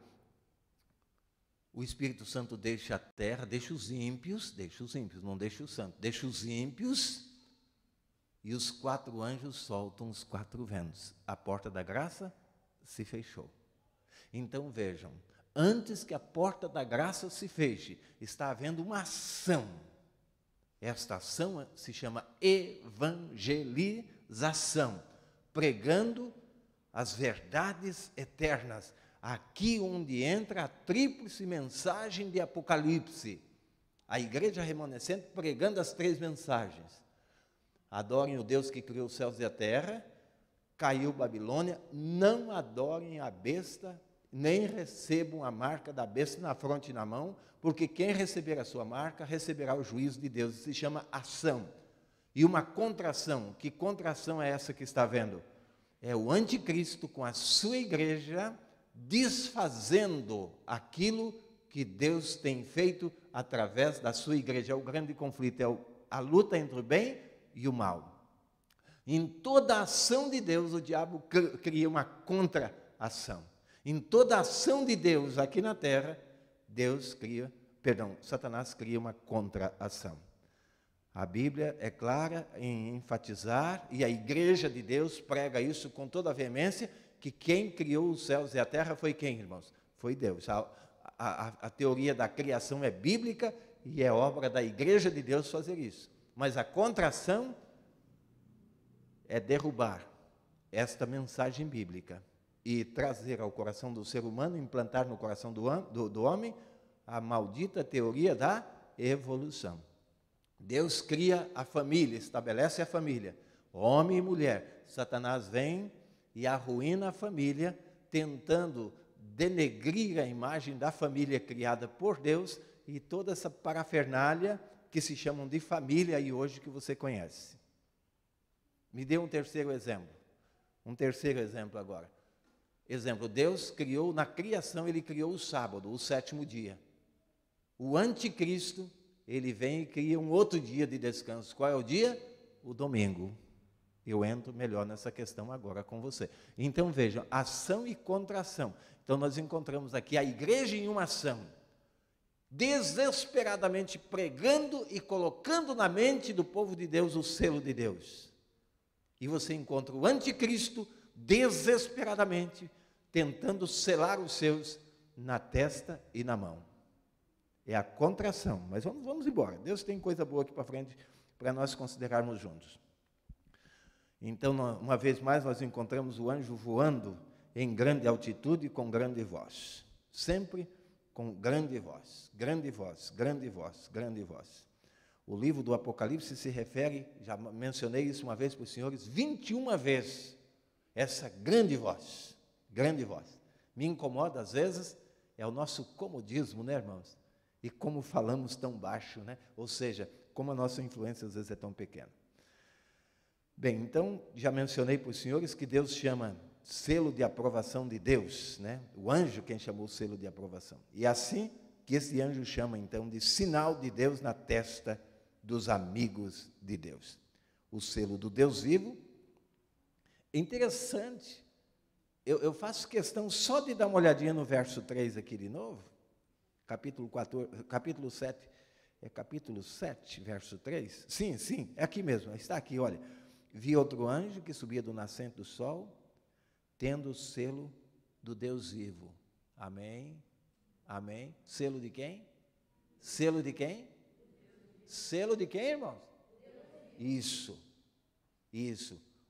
o Espírito Santo deixa a terra, deixa os ímpios, não deixa o santo, deixa os ímpios, e os 4 anjos soltam os 4 ventos. A porta da graça se fechou. Então vejam, antes que a porta da graça se feche, está havendo uma ação. Esta ação se chama evangelização, pregando as verdades eternas. Aqui onde entra a tríplice mensagem de Apocalipse. A igreja remanescente pregando as 3 mensagens. Adorem o Deus que criou os céus e a terra. Caiu Babilônia. Não adorem a besta, nem recebam a marca da besta na fronte e na mão, porque quem receber a sua marca, receberá o juízo de Deus. Isso se chama ação. E uma contração. Que contração é essa que está vendo? É o anticristo com a sua igreja desfazendo aquilo que Deus tem feito através da sua igreja. É o grande conflito, é a luta entre o bem e o mal. Em toda a ação de Deus, o diabo cria uma contra-ação. Em toda a ação de Deus aqui na terra, Satanás cria uma contra-ação. A Bíblia é clara em enfatizar, e a igreja de Deus prega isso com toda a veemência, que quem criou os céus e a terra foi quem, irmãos? Foi Deus. A teoria da criação é bíblica e é obra da igreja de Deus fazer isso. Mas a contração é derrubar esta mensagem bíblica e trazer ao coração do ser humano, implantar no coração do homem, a maldita teoria da evolução. Deus cria a família, estabelece a família, homem e mulher. Satanás vem e arruína a família, tentando denegrir a imagem da família criada por Deus e toda essa parafernália que se chamam de família e hoje que você conhece. Me dê um terceiro exemplo. Um terceiro exemplo agora. Exemplo, Deus criou, na criação, Ele criou o sábado, o 7º dia. O anticristo, ele vem e cria um outro dia de descanso. Qual é o dia? O domingo. eu entro melhor nessa questão agora com você. Então, vejam, ação e contração. Então, nós encontramos aqui a igreja em uma ação, desesperadamente pregando e colocando na mente do povo de Deus o selo de Deus. E você encontra o anticristo desesperadamente tentando selar os seus na testa e na mão. É a contração. Mas vamos embora. Deus tem coisa boa aqui para frente para nós considerarmos juntos. Então, uma vez mais, nós encontramos o anjo voando em grande altitude e com grande voz. Sempre com grande voz, grande voz, grande voz, grande voz. O livro do Apocalipse se refere, já mencionei isso uma vez para os senhores, 21 vezes, essa grande voz, grande voz. Me incomoda, às vezes, é o nosso comodismo, né, irmãos? E como falamos tão baixo, né? Ou seja, como a nossa influência, às vezes, é tão pequena. Bem, então, já mencionei para os senhores que Deus chama selo de aprovação de Deus, né? O anjo quem chamou o selo de aprovação. E assim que esse anjo chama, então, de sinal de Deus na testa dos amigos de Deus. O selo do Deus vivo. É interessante, eu faço questão só de dar uma olhadinha no verso 3 aqui de novo, capítulo 7, verso 3. Sim, é aqui mesmo, está aqui, olha. Vi outro anjo que subia do nascente do sol, tendo o selo do Deus vivo. Amém? Amém. Selo de quem? Selo de quem? Selo de quem, irmãos? Isso.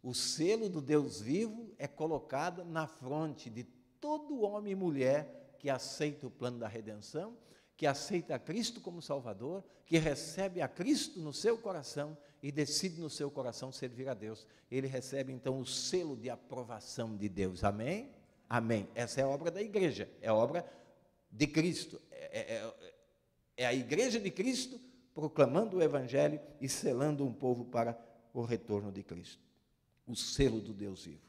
O selo do Deus vivo é colocado na fronte de todo homem e mulher que aceita o plano da redenção, que aceita a Cristo como Salvador, que recebe a Cristo no seu coração e decide no seu coração servir a Deus. Ele recebe, então, o selo de aprovação de Deus. Amém? Amém. Essa é a obra da igreja, é a obra de Cristo. É a igreja de Cristo proclamando o Evangelho e selando um povo para o retorno de Cristo. O selo do Deus vivo.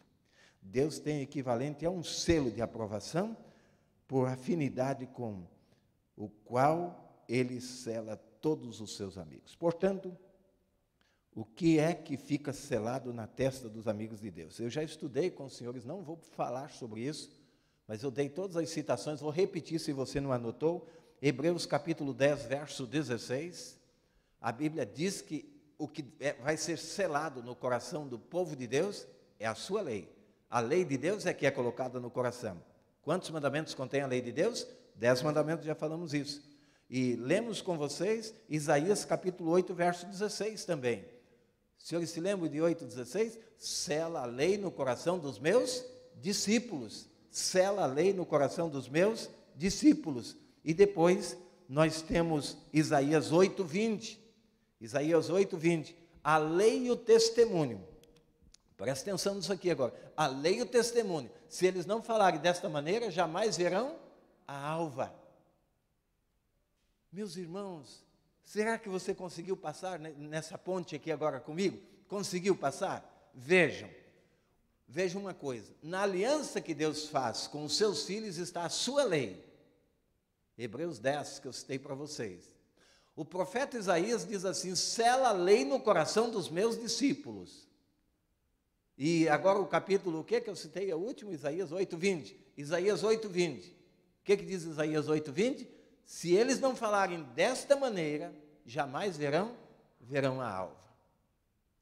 Deus tem equivalente a um selo de aprovação por afinidade com o qual ele sela todos os seus amigos. Portanto, o que é que fica selado na testa dos amigos de Deus? Eu já estudei com os senhores, não vou falar sobre isso, mas eu dei todas as citações, vou repetir se você não anotou. Hebreus capítulo 10, verso 16, a Bíblia diz que o que vai ser selado no coração do povo de Deus é a sua lei. A lei de Deus é que é colocada no coração. Quantos mandamentos contém a lei de Deus? 10 mandamentos, já falamos isso. E lemos com vocês Isaías capítulo 8, verso 16 também. Os senhores se lembram de 8,16? Sela a lei no coração dos meus discípulos. Sela a lei no coração dos meus discípulos. E depois nós temos Isaías 8:20. Isaías 8:20. A lei e o testemunho. Presta atenção nisso aqui agora. A lei e o testemunho. Se eles não falarem desta maneira, jamais verão a alva. Meus irmãos, será que você conseguiu passar nessa ponte aqui agora comigo? Conseguiu passar? Vejam uma coisa. Na aliança que Deus faz com os seus filhos está a sua lei. Hebreus 10, que eu citei para vocês. O profeta Isaías diz assim: sela a lei no coração dos meus discípulos. E agora o capítulo, o que eu citei? É o último, Isaías 8:20. Isaías 8:20. O que diz Isaías 8:20? Se eles não falarem desta maneira, jamais verão a alva.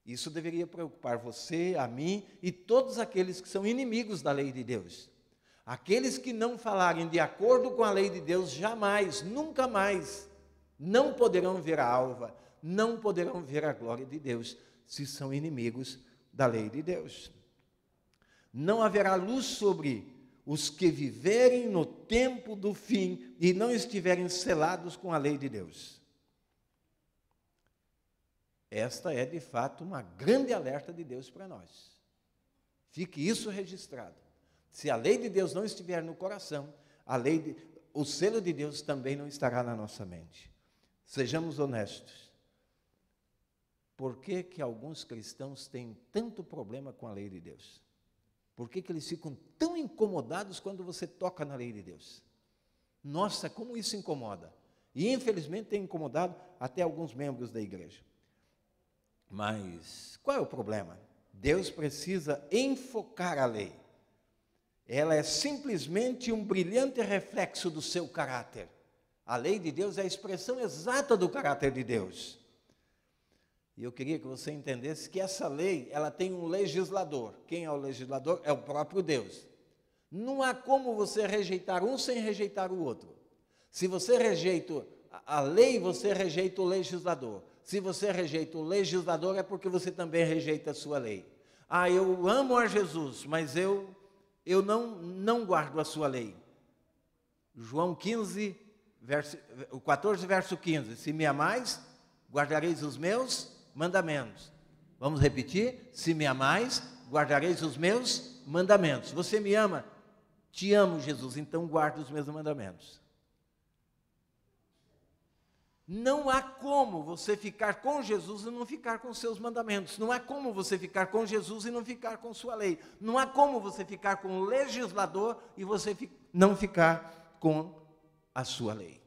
Isso deveria preocupar você, a mim e todos aqueles que são inimigos da lei de Deus. Aqueles que não falarem de acordo com a lei de Deus, jamais, nunca mais, não poderão ver a alva, não poderão ver a glória de Deus, se são inimigos da lei de Deus. Não haverá luz sobre os que viverem no tempo do fim e não estiverem selados com a lei de Deus. Esta é, de fato, uma grande alerta de Deus para nós. Fique isso registrado. Se a lei de Deus não estiver no coração, o selo de Deus também não estará na nossa mente. Sejamos honestos. Por que que alguns cristãos têm tanto problema com a lei de Deus? Por que que eles ficam tão incomodados quando você toca na lei de Deus? Nossa, como isso incomoda. E infelizmente tem incomodado até alguns membros da igreja. Mas qual é o problema? Deus precisa enfocar a lei. Ela é simplesmente um brilhante reflexo do seu caráter. A lei de Deus é a expressão exata do caráter de Deus. E eu queria que você entendesse que essa lei, ela tem um legislador. Quem é o legislador? É o próprio Deus. Não há como você rejeitar um sem rejeitar o outro. Se você rejeita a lei, você rejeita o legislador. Se você rejeita o legislador, é porque você também rejeita a sua lei. Ah, eu amo a Jesus, mas eu não guardo a sua lei. João 14, verso 15. Se me amais, guardareis os meus mandamentos. Vamos repetir? Se me amais, guardareis os meus mandamentos. Você me ama? Te amo, Jesus, então guarda os meus mandamentos. Não há como você ficar com Jesus e não ficar com seus mandamentos. Não há como você ficar com Jesus e não ficar com sua lei. Não há como você ficar com o legislador e você não ficar com a sua lei.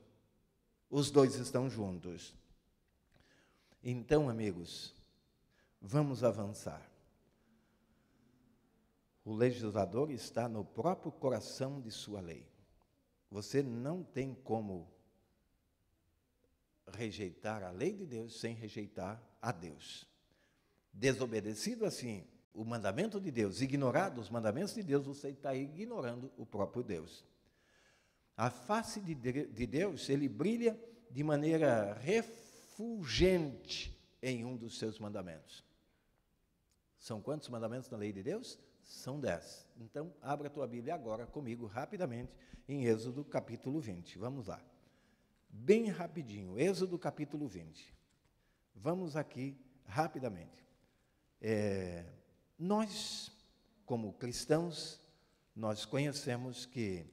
Os dois estão juntos. Então, amigos, vamos avançar. O legislador está no próprio coração de sua lei. Você não tem como rejeitar a lei de Deus sem rejeitar a Deus. Desobedecido assim o mandamento de Deus, ignorado os mandamentos de Deus, você está ignorando o próprio Deus. A face de Deus, ele brilha de maneira refulgente em um dos seus mandamentos. São quantos mandamentos na lei de Deus? São 10. Então, abra a tua Bíblia agora comigo, rapidamente, em Êxodo capítulo 20. Vamos lá. Bem rapidinho, Êxodo capítulo 20. Vamos aqui rapidamente. Nós, como cristãos, nós conhecemos que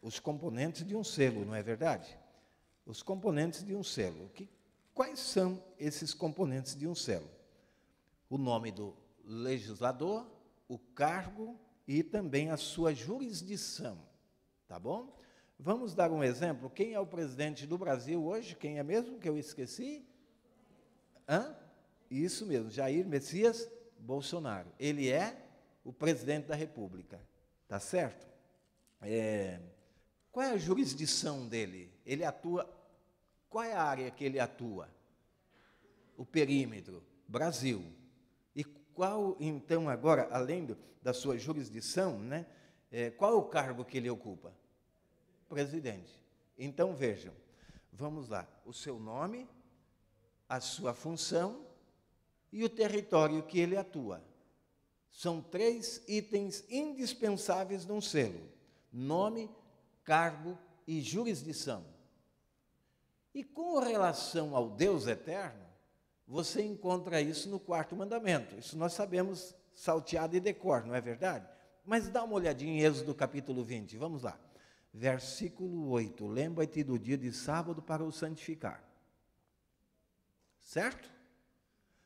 os componentes de um selo, não é verdade? Os componentes de um selo. Quais são esses componentes de um selo? O nome do legislador, o cargo e também a sua jurisdição. Tá bom? Vamos dar um exemplo. Quem é o presidente do Brasil hoje? Quem é mesmo que eu esqueci? Isso mesmo, Jair Messias Bolsonaro. Ele é o presidente da República. Tá certo? Qual é a jurisdição dele? Ele atua... Qual é a área que ele atua? O perímetro. Brasil. E qual, então, agora, além da sua jurisdição, né, qual é o cargo que ele ocupa? Presidente. Então, vejam, vamos lá. O seu nome, a sua função e o território que ele atua. São 3 itens indispensáveis num selo: nome, cargo e jurisdição. E com relação ao Deus eterno, você encontra isso no 4º mandamento. Isso nós sabemos salteado e decor, não é verdade? Mas dá uma olhadinha em Êxodo capítulo 20, vamos lá. Versículo 8, lembra-te do dia de sábado para o santificar. Certo?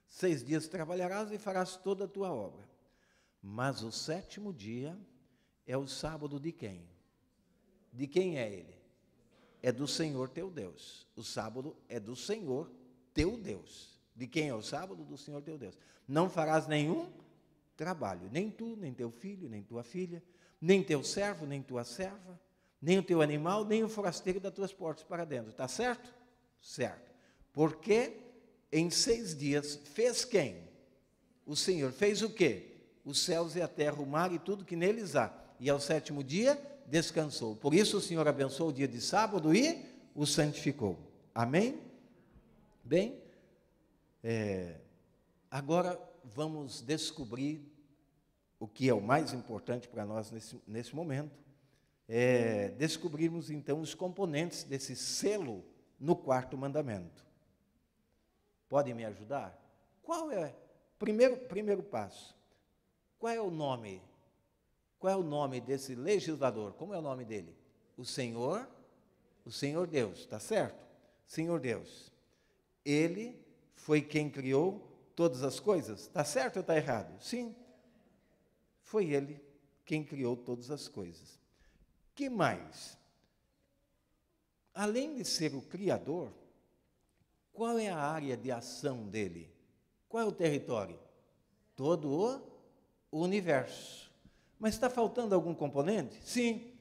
6 dias trabalharás e farás toda a tua obra. Mas o 7º dia é o sábado de quem? De quem é ele? É do Senhor teu Deus. O sábado é do Senhor teu Deus. De quem é o sábado? Do Senhor teu Deus. Não farás nenhum trabalho, nem tu, nem teu filho, nem tua filha, nem teu servo, nem tua serva, nem o teu animal, nem o forasteiro das tuas portas para dentro. Está certo? Certo. Porque em 6 dias fez quem? O Senhor. Fez o quê? Os céus e a terra, o mar e tudo que neles há. E ao 7º dia descansou. Por isso o Senhor abençoou o dia de sábado e o santificou. Amém? Bem, agora vamos descobrir o que é o mais importante para nós nesse momento. Descobrirmos então os componentes desse selo no 4º mandamento. Podem me ajudar? Qual é? Primeiro passo. Qual é o nome? Qual é o nome desse legislador? Como é o nome dele? O Senhor Deus, está certo? Senhor Deus. Ele foi quem criou todas as coisas? Está certo ou está errado? Sim. Foi ele quem criou todas as coisas. Que mais? Além de ser o Criador, qual é a área de ação dele? Qual é o território? Todo o universo. Mas está faltando algum componente? Sim.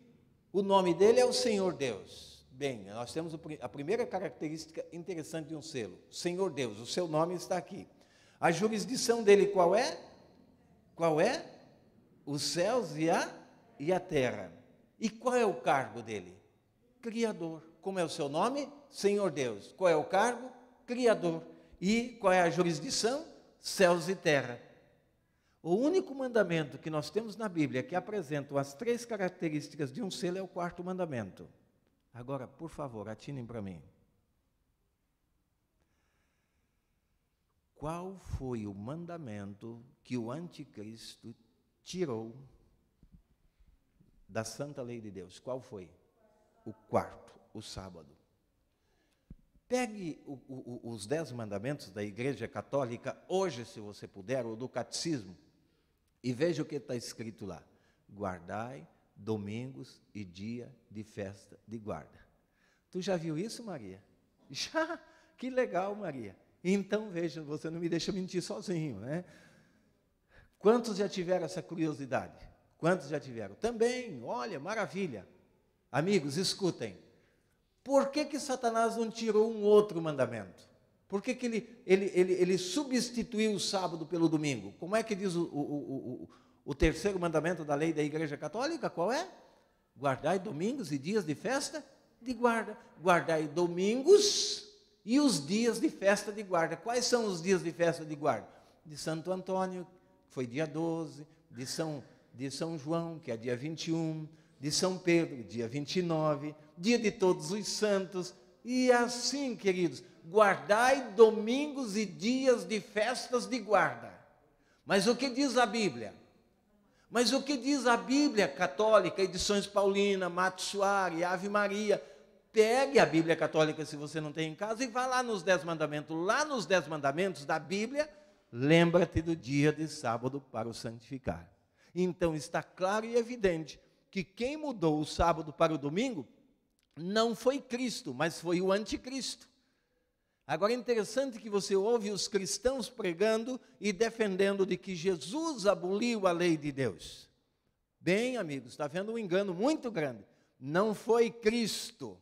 O nome dele é o Senhor Deus. Bem, nós temos a primeira característica interessante de um selo. Senhor Deus, o seu nome está aqui. A jurisdição dele qual é? Qual é? Os céus e a terra. E qual é o cargo dele? Criador. Como é o seu nome? Senhor Deus. Qual é o cargo? Criador. E qual é a jurisdição? Céus e terra. O único mandamento que nós temos na Bíblia que apresenta as 3 características de um selo é o 4º mandamento. Agora, por favor, atinem para mim. Qual foi o mandamento que o anticristo tirou da santa lei de Deus? Qual foi? O 4º, o sábado. Pegue os 10 mandamentos da Igreja Católica, hoje, se você puder, ou do Catecismo, e veja o que está escrito lá. Guardai domingos e dia de festa de guarda. Tu já viu isso, Maria? Já? Que legal, Maria. Então, veja, você não me deixa mentir sozinho, né? Quantos já tiveram essa curiosidade? Quantos já tiveram? Também, olha, maravilha. Amigos, escutem. Por que Satanás não tirou um outro mandamento? Por que ele substituiu o sábado pelo domingo? Como é que diz o 3º mandamento da lei da Igreja Católica? Qual é? Guardai domingos e dias de festa de guarda. Guardai domingos e os dias de festa de guarda. Quais são os dias de festa de guarda? De Santo Antônio, que foi dia 12, de São João, que é dia 21, de São Pedro, dia 29, dia de Todos os Santos, e assim, queridos, guardai domingos e dias de festas de guarda. Mas o que diz a Bíblia? Mas o que diz a Bíblia católica, edições Paulina, Mato Soares, Ave Maria? Pegue a Bíblia católica se você não tem em casa e vá lá nos 10 mandamentos. Lá nos 10 mandamentos da Bíblia, lembra-te do dia de sábado para o santificar. Então está claro e evidente que quem mudou o sábado para o domingo não foi Cristo, mas foi o anticristo. Agora é interessante que você ouve os cristãos pregando e defendendo de que Jesus aboliu a lei de Deus. Bem, amigos, está vendo um engano muito grande. Não foi Cristo,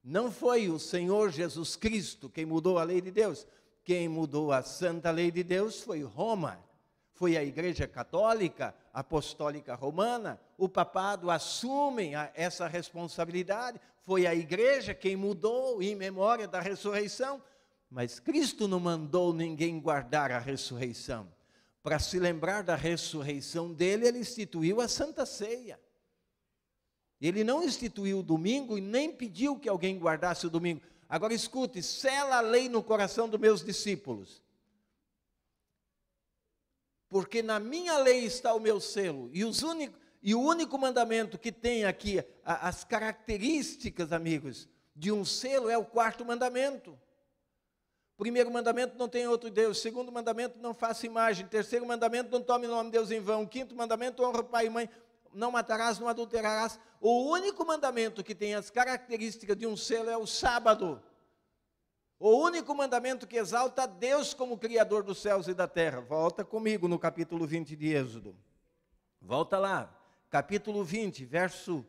não foi o Senhor Jesus Cristo quem mudou a lei de Deus. Quem mudou a santa lei de Deus foi Roma. Foi a Igreja Católica, Apostólica Romana, o papado assumem essa responsabilidade, foi a Igreja quem mudou em memória da ressurreição, mas Cristo não mandou ninguém guardar a ressurreição. Para se lembrar da ressurreição dele, ele instituiu a Santa Ceia. Ele não instituiu o domingo e nem pediu que alguém guardasse o domingo. Agora escute, sela a lei no coração dos meus discípulos. Porque na minha lei está o meu selo, e o único mandamento que tem aqui as características, amigos, de um selo é o 4º mandamento. 1º mandamento, não tem outro Deus. 2º mandamento, não faça imagem. 3º mandamento, não tome o nome de Deus em vão. 5º mandamento, honra pai e mãe. Não matarás, não adulterarás. O único mandamento que tem as características de um selo é o sábado. O único mandamento que exalta a Deus como Criador dos céus e da terra. Volta comigo no capítulo 20 de Êxodo. Volta lá, capítulo 20, verso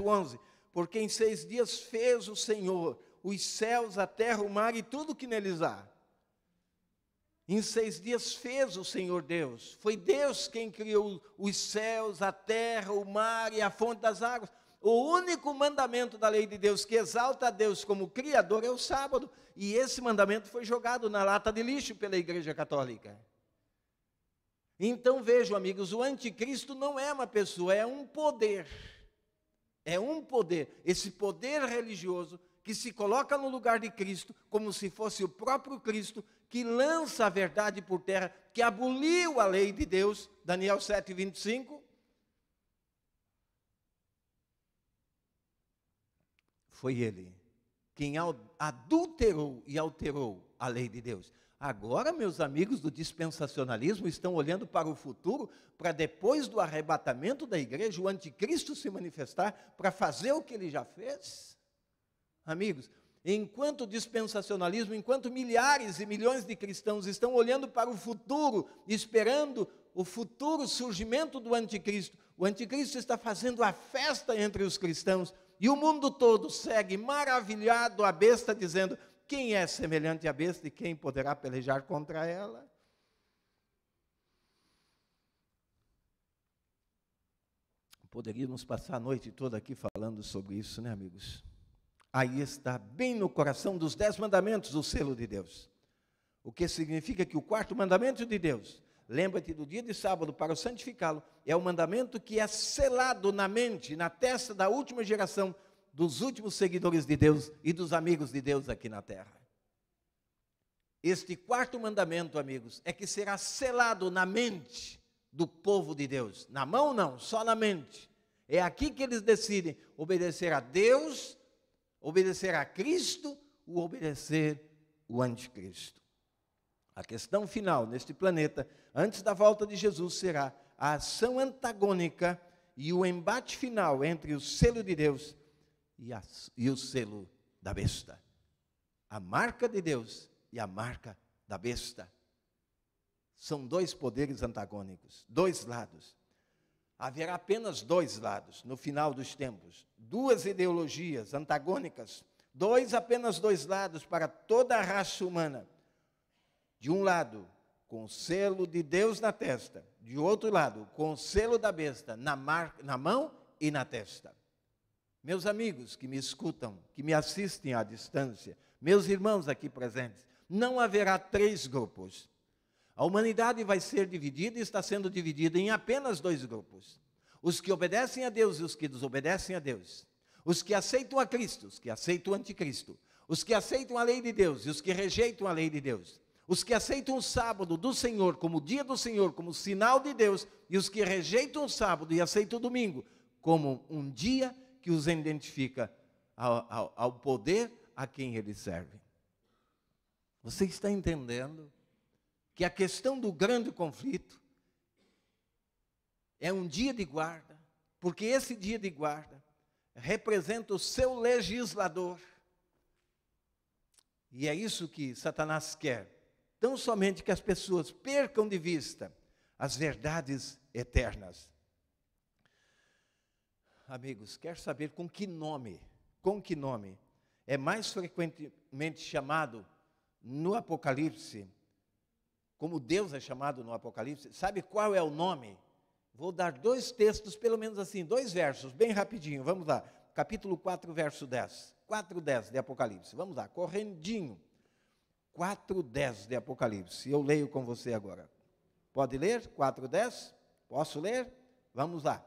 11. Porque em 6 dias fez o Senhor os céus, a terra, o mar e tudo que neles há. Em 6 dias fez o Senhor Deus. Foi Deus quem criou os céus, a terra, o mar e a fonte das águas. O único mandamento da lei de Deus que exalta a Deus como Criador é o sábado. E esse mandamento foi jogado na lata de lixo pela Igreja Católica. Então vejam, amigos, o anticristo não é uma pessoa, é um poder. É um poder. Esse poder religioso que se coloca no lugar de Cristo, como se fosse o próprio Cristo, que lança a verdade por terra, que aboliu a lei de Deus, Daniel 7:25. Foi ele quem adulterou e alterou a lei de Deus. Agora, meus amigos do dispensacionalismo estão olhando para o futuro, para depois do arrebatamento da igreja, o anticristo se manifestar para fazer o que ele já fez. Amigos, enquanto o dispensacionalismo, enquanto milhares e milhões de cristãos estão olhando para o futuro, esperando o futuro surgimento do anticristo, o anticristo está fazendo a festa entre os cristãos, e o mundo todo segue maravilhado a besta, dizendo: quem é semelhante à besta e quem poderá pelejar contra ela? Poderíamos passar a noite toda aqui falando sobre isso, né, amigos? Aí está, bem no coração dos 10 mandamentos, o selo de Deus. O que significa que o 4º mandamento de Deus, lembra-te do dia de sábado para o santificá-lo, é o mandamento que é selado na mente, na testa da última geração, dos últimos seguidores de Deus e dos amigos de Deus aqui na terra. Este 4º mandamento, amigos, é que será selado na mente do povo de Deus. Na mão não, só na mente. É aqui que eles decidem obedecer a Deus, obedecer a Cristo ou obedecer o anticristo. A questão final neste planeta, antes da volta de Jesus, será a ação antagônica e o embate final entre o selo de Deus e o selo da besta. A marca de Deus e a marca da besta. São 2 poderes antagônicos, 2 lados. Haverá apenas 2 lados no final dos tempos. 2 ideologias antagônicas. Apenas 2 lados para toda a raça humana. De um lado, com o selo de Deus na testa. De outro lado, com o selo da besta na mão e na testa. Meus amigos que me escutam, que me assistem à distância, meus irmãos aqui presentes, não haverá 3 grupos. A humanidade vai ser dividida e está sendo dividida em apenas 2 grupos. Os que obedecem a Deus e os que desobedecem a Deus. Os que aceitam a Cristo, os que aceitam o anticristo. Os que aceitam a lei de Deus e os que rejeitam a lei de Deus. Os que aceitam o sábado do Senhor como o dia do Senhor, como sinal de Deus. E os que rejeitam o sábado e aceitam o domingo como um dia que os identifica ao poder a quem eles servem. Você está entendendo que a questão do grande conflito é um dia de guarda, porque esse dia de guarda representa o seu legislador. E é isso que Satanás quer, tão somente que as pessoas percam de vista as verdades eternas. Amigos, quer saber com que nome é mais frequentemente chamado no Apocalipse, como Deus é chamado no Apocalipse? Sabe qual é o nome? Vou dar 2 textos, pelo menos assim, 2 versos, bem rapidinho, vamos lá. Capítulo 4, verso 10. 4:10 de Apocalipse, vamos lá, correndinho. 4:10 de Apocalipse, eu leio com você agora. Pode ler? 4:10? Posso ler? Vamos lá.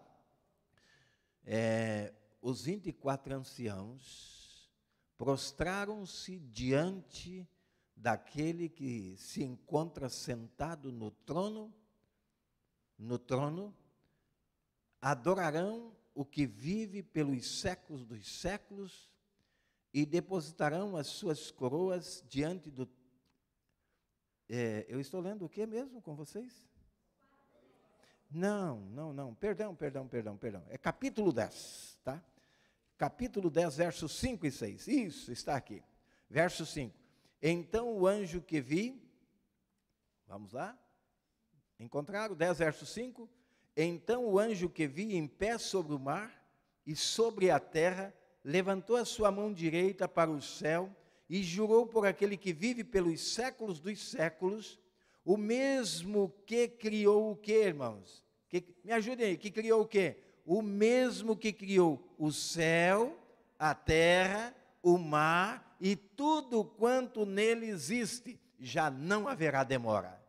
Os 24 anciãos prostraram-se diante daquele que se encontra sentado no trono, adorarão o que vive pelos séculos dos séculos e depositarão as suas coroas diante do... eu estou lendo o que mesmo com vocês? Não, perdão. É capítulo 10, tá? Capítulo 10, versos 5 e 6. Isso, está aqui. Verso 5. Então o anjo que vi, vamos lá? Encontraram? 10, verso 5. Então o anjo que vi em pé sobre o mar e sobre a terra, levantou a sua mão direita para o céu e jurou por aquele que vive pelos séculos dos séculos, o mesmo que criou o quê, irmãos? Me ajudem aí, que criou o quê? O mesmo que criou o céu, a terra, o mar e tudo quanto nele existe, já não haverá demora.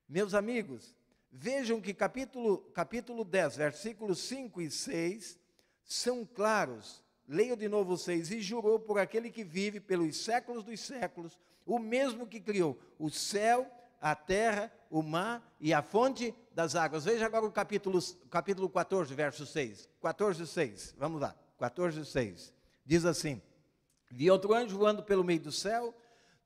Meus amigos, vejam que capítulo 10, versículos 5 e 6, são claros. Leio de novo 6. E jurou por aquele que vive pelos séculos dos séculos, o mesmo que criou o céu, a terra, o mar e a fonte das águas. Veja agora o capítulo 14, verso 6. 14, 6. Vamos lá. 14, 6. Diz assim: vi outro anjo voando pelo meio do céu,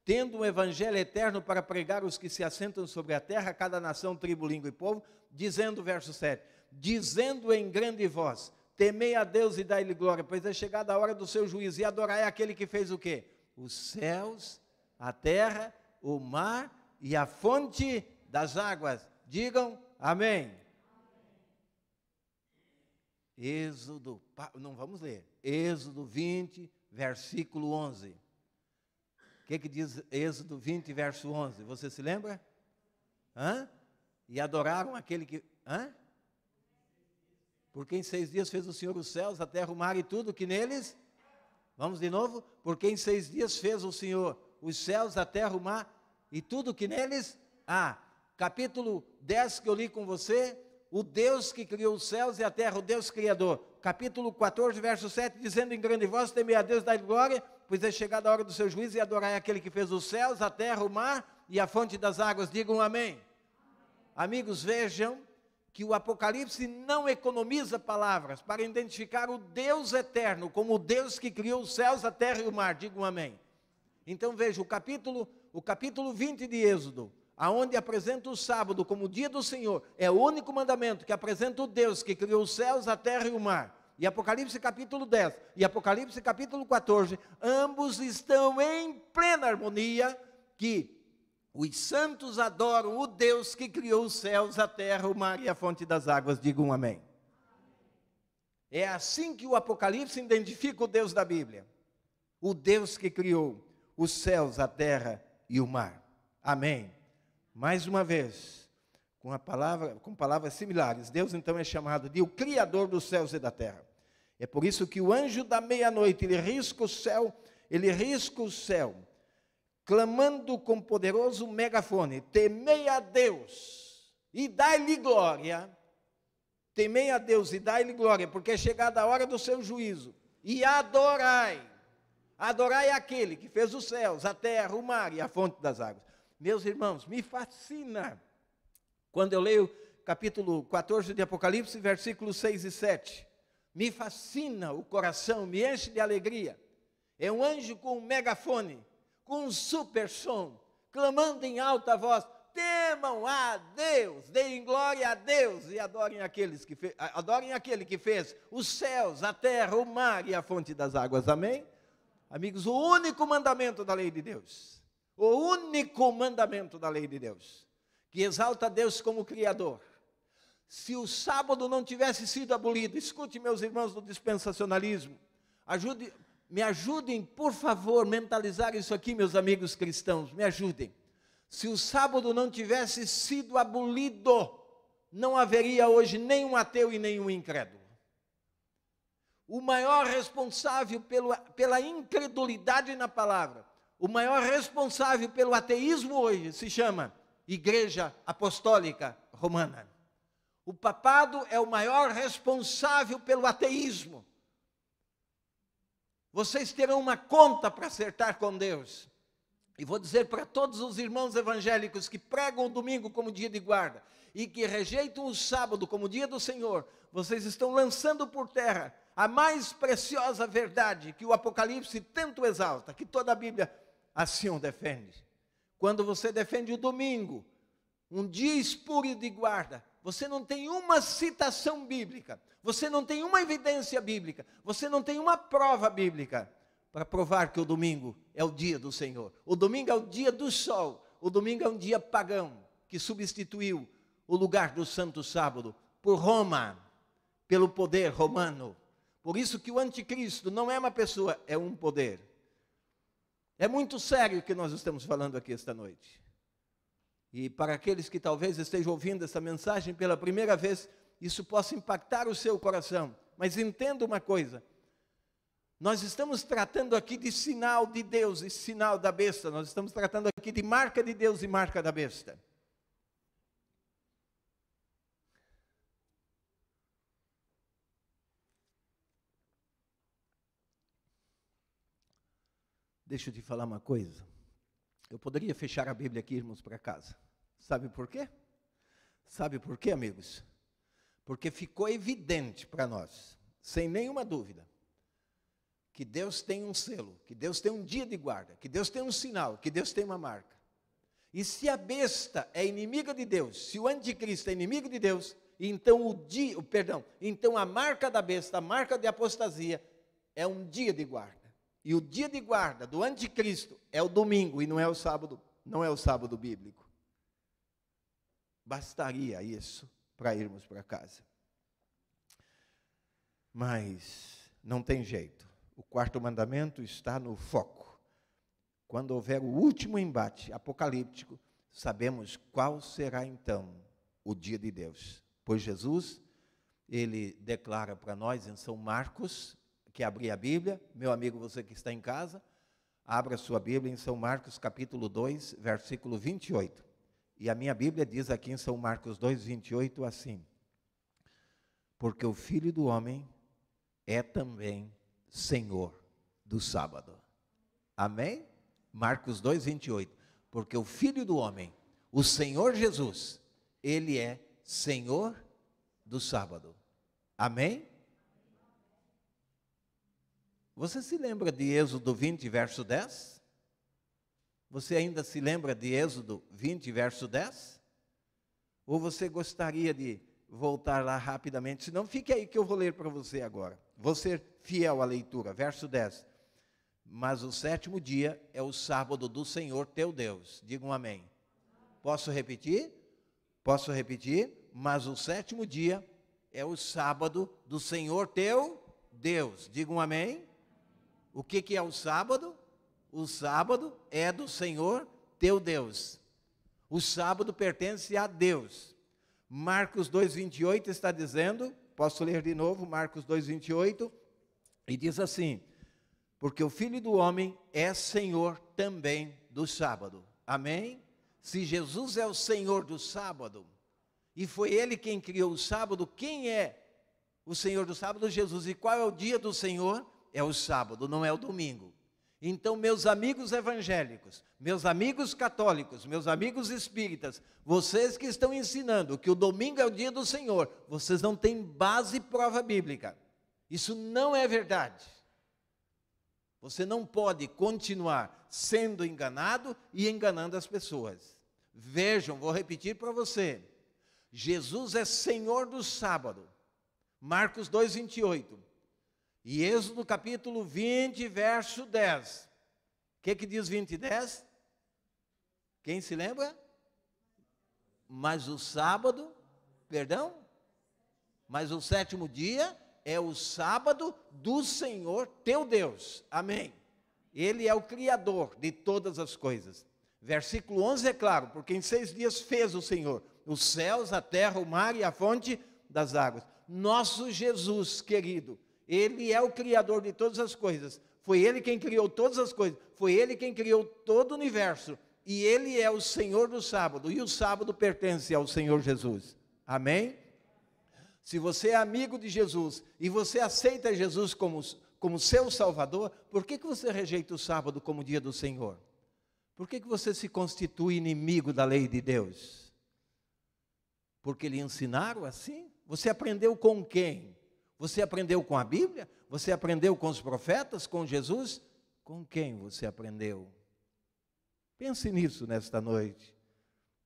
tendo um evangelho eterno para pregar os que se assentam sobre a terra, cada nação, tribo, língua e povo, dizendo, verso 7, dizendo em grande voz: temei a Deus e dai-lhe glória, pois é chegada a hora do seu juízo, e adorai aquele que fez o quê? Os céus, a terra, o mar e a fonte das águas. Digam amém. Êxodo, não vamos ler, Êxodo 20, versículo 11. O que diz Êxodo 20, verso 11? Você se lembra? E adoraram aquele que... Porque em 6 dias fez o Senhor os céus, a terra, o mar e tudo que neles... Vamos de novo? Porque em 6 dias fez o Senhor os céus, a terra, o mar e tudo que neles... capítulo 10 que eu li com você, o Deus que criou os céus e a terra, o Deus Criador. Capítulo 14, verso 7, dizendo em grande voz, temei a Deus, dai-lhe glória, pois é chegada a hora do seu juízo, e adorai aquele que fez os céus, a terra, o mar e a fonte das águas. Digam amém. Amigos, vejam que o Apocalipse não economiza palavras para identificar o Deus eterno como o Deus que criou os céus, a terra e o mar. Digam amém. Então veja, o capítulo 20 de Êxodo, aonde apresenta o sábado como o dia do Senhor, é o único mandamento que apresenta o Deus que criou os céus, a terra e o mar. E Apocalipse capítulo 10 e Apocalipse capítulo 14, ambos estão em plena harmonia, que os santos adoram o Deus que criou os céus, a terra, o mar e a fonte das águas. Digam amém. É assim que o Apocalipse identifica o Deus da Bíblia. O Deus que criou os céus, a terra e o mar. Amém. Mais uma vez, com palavras similares, Deus então é chamado de o Criador dos céus e da terra. É por isso que o anjo da meia-noite, ele risca o céu, clamando com poderoso megafone, temei a Deus e dai-lhe glória, temei a Deus e dai-lhe glória, porque é chegada a hora do seu juízo, e adorai aquele que fez os céus, a terra, o mar e a fonte das águas. Meus irmãos, me fascina quando eu leio capítulo 14 de Apocalipse, versículos 6 e 7. Me fascina o coração, me enche de alegria. É um anjo com um megafone, com um super som, clamando em alta voz, temam a Deus, deem glória a Deus e adorem aquele que fez os céus, a terra, o mar e a fonte das águas. Amém? Amigos, o único mandamento da lei de Deus, o único mandamento da lei de Deus, que exalta a Deus como Criador. Se o sábado não tivesse sido abolido, escute, meus irmãos do dispensacionalismo, me ajudem, por favor, mentalizar isso aqui, meus amigos cristãos, me ajudem. Se o sábado não tivesse sido abolido, não haveria hoje nenhum ateu e nenhum incrédulo. O maior responsável pela incredulidade na palavra, o maior responsável pelo ateísmo hoje se chama Igreja Apostólica Romana. O papado é o maior responsável pelo ateísmo. Vocês terão uma conta para acertar com Deus. E vou dizer para todos os irmãos evangélicos que pregam o domingo como dia de guarda e que rejeitam o sábado como dia do Senhor, vocês estão lançando por terra a mais preciosa verdade que o Apocalipse tanto exalta, que toda a Bíblia assim o defende. Quando você defende o domingo, um dia espúrio de guarda, você não tem uma citação bíblica, você não tem uma evidência bíblica, você não tem uma prova bíblica para provar que o domingo é o dia do Senhor. O domingo é o dia do sol, o domingo é um dia pagão que substituiu o lugar do santo sábado por Roma, pelo poder romano. Por isso que o anticristo não é uma pessoa, é um poder. É muito sério o que nós estamos falando aqui esta noite. E para aqueles que talvez estejam ouvindo essa mensagem pela primeira vez, isso possa impactar o seu coração. Mas entenda uma coisa, nós estamos tratando aqui de sinal de Deus e sinal da besta, nós estamos tratando aqui de marca de Deus e marca da besta. Deixa eu te falar uma coisa. Eu poderia fechar a Bíblia aqui e irmos para casa. Sabe por quê? Sabe por quê, amigos? Porque ficou evidente para nós, sem nenhuma dúvida, que Deus tem um selo, que Deus tem um dia de guarda, que Deus tem um sinal, que Deus tem uma marca. E se a besta é inimiga de Deus, se o anticristo é inimigo de Deus, Então então a marca da besta, a marca de apostasia, é um dia de guarda. E o dia de guarda do anticristo é o domingo e não é o sábado bíblico. Bastaria isso para irmos para casa. Mas não tem jeito. O quarto mandamento está no foco. Quando houver o último embate apocalíptico, sabemos qual será então o dia de Deus. Pois Jesus, ele declara para nós em São Marcos, que abrir a Bíblia, meu amigo, você que está em casa, abra sua Bíblia em São Marcos capítulo 2, versículo 28. E a minha Bíblia diz aqui em São Marcos 2, 28 assim: porque o Filho do Homem é também Senhor do sábado. Amém? Marcos 2, 28. Porque o Filho do Homem, o Senhor Jesus, ele é Senhor do sábado. Amém? Você se lembra de Êxodo 20, verso 10? Você ainda se lembra de Êxodo 20, verso 10? Ou você gostaria de voltar lá rapidamente? Se não, fique aí que eu vou ler para você agora. Vou ser fiel à leitura. Verso 10. Mas o sétimo dia é o sábado do Senhor teu Deus. Digam amém. Posso repetir? Posso repetir? Mas o sétimo dia é o sábado do Senhor teu Deus. Digam amém. O que é o sábado? O sábado é do Senhor teu Deus. O sábado pertence a Deus. Marcos 2, 28 está dizendo, posso ler de novo, Marcos 2, 28, e diz assim: porque o Filho do Homem é Senhor também do sábado. Amém? Se Jesus é o Senhor do sábado, e foi Ele quem criou o sábado, quem é o Senhor do sábado? Jesus. E qual é o dia do Senhor? É o sábado, não é o domingo. Então, meus amigos evangélicos, meus amigos católicos, meus amigos espíritas, vocês que estão ensinando que o domingo é o dia do Senhor, vocês não têm base e prova bíblica. Isso não é verdade. Você não pode continuar sendo enganado e enganando as pessoas. Vejam, vou repetir para você. Jesus é Senhor do sábado. Marcos 2, 28. E Êxodo capítulo 20, verso 10. O que diz 20 e 10? Quem se lembra? Mas o sábado, mas o sétimo dia é o sábado do Senhor teu Deus. Amém. Ele é o Criador de todas as coisas. Versículo 11 é claro, porque em 6 dias fez o Senhor os céus, a terra, o mar e a fonte das águas. Nosso Jesus querido, Ele é o Criador de todas as coisas. Foi Ele quem criou todas as coisas. Foi Ele quem criou todo o universo. E Ele é o Senhor do sábado. E o sábado pertence ao Senhor Jesus. Amém? Se você é amigo de Jesus e você aceita Jesus como seu Salvador, por que você rejeita o sábado como dia do Senhor? Por que você se constitui inimigo da lei de Deus? Porque lhe ensinaram assim? Você aprendeu com quem? Você aprendeu com a Bíblia? Você aprendeu com os profetas? Com Jesus? Com quem você aprendeu? Pense nisso nesta noite,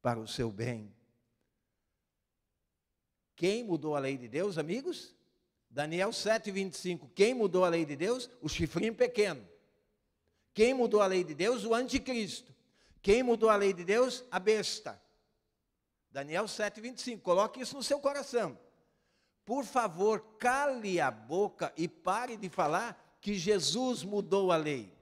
para o seu bem. Quem mudou a lei de Deus, amigos? Daniel 7:25. Quem mudou a lei de Deus? O chifrinho pequeno. Quem mudou a lei de Deus? O anticristo. Quem mudou a lei de Deus? A besta. Daniel 7:25. Coloque isso no seu coração. Por favor, cale a boca e pare de falar que Jesus mudou a lei.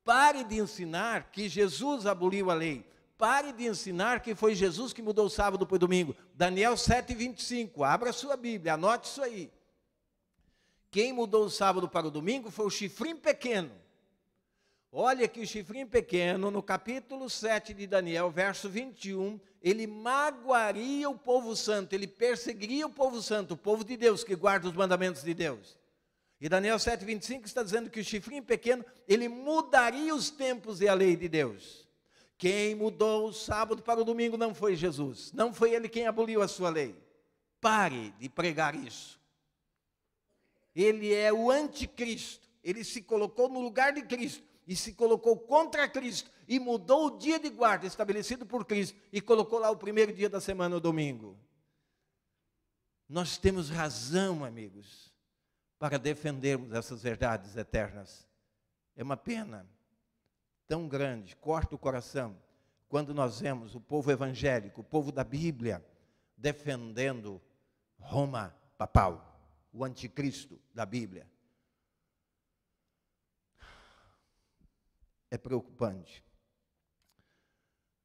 Pare de ensinar que Jesus aboliu a lei. Pare de ensinar que foi Jesus que mudou o sábado para o domingo. Daniel 7:25. Abra a sua Bíblia, anote isso aí. Quem mudou o sábado para o domingo foi o chifrinho pequeno. Olha que o chifrinho pequeno, no capítulo 7 de Daniel, verso 21, ele magoaria o povo santo, ele perseguiria o povo santo, o povo de Deus, que guarda os mandamentos de Deus. E Daniel 7:25 está dizendo que o chifrinho pequeno, ele mudaria os tempos e a lei de Deus. Quem mudou o sábado para o domingo não foi Jesus, não foi ele quem aboliu a sua lei. Pare de pregar isso. Ele é o anticristo, ele se colocou no lugar de Cristo. E se colocou contra Cristo, e mudou o dia de guarda, estabelecido por Cristo, e colocou lá o primeiro dia da semana, o domingo. Nós temos razão, amigos, para defendermos essas verdades eternas. É uma pena tão grande, corta o coração, quando nós vemos o povo evangélico, o povo da Bíblia, defendendo Roma papal, o anticristo da Bíblia. É preocupante.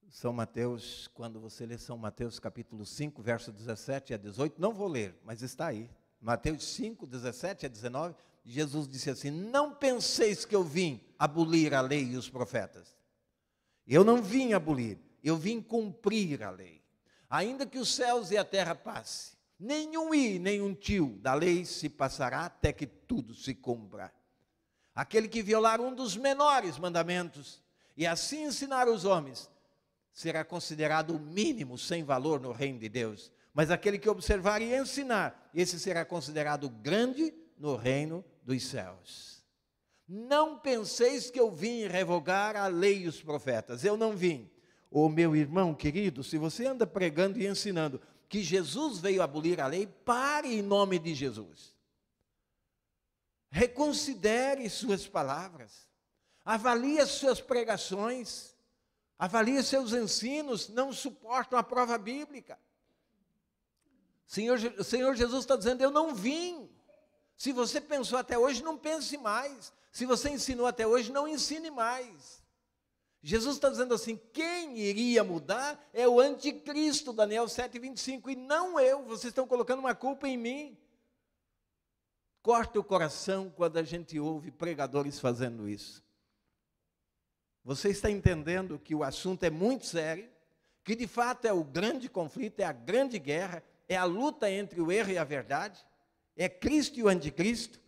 São Mateus, quando você lê São Mateus capítulo 5, verso 17 a 18, não vou ler, mas está aí. Mateus 5, 17 a 19, Jesus disse assim: não penseis que eu vim abolir a lei e os profetas. Eu não vim abolir, eu vim cumprir a lei. Ainda que os céus e a terra passem, nenhum i, nenhum tio da lei se passará até que tudo se cumpra. Aquele que violar um dos menores mandamentos e assim ensinar os homens, será considerado o mínimo sem valor no reino de Deus. Mas aquele que observar e ensinar, esse será considerado grande no reino dos céus. Não penseis que eu vim revogar a lei e os profetas. Eu não vim. Ô meu irmão querido, se você anda pregando e ensinando que Jesus veio abolir a lei, pare em nome de Jesus. Reconsidere suas palavras. Avalie as suas pregações. Avalie seus ensinos, não suportam a prova bíblica. O Senhor Jesus está dizendo: eu não vim. Se você pensou até hoje, não pense mais. Se você ensinou até hoje, não ensine mais. Jesus está dizendo assim: quem iria mudar é o anticristo, Daniel 7:25, e não eu. Vocês estão colocando uma culpa em mim. Corta o coração quando a gente ouve pregadores fazendo isso. Você está entendendo que o assunto é muito sério, que de fato é o grande conflito, é a grande guerra, é a luta entre o erro e a verdade, é Cristo e o anticristo,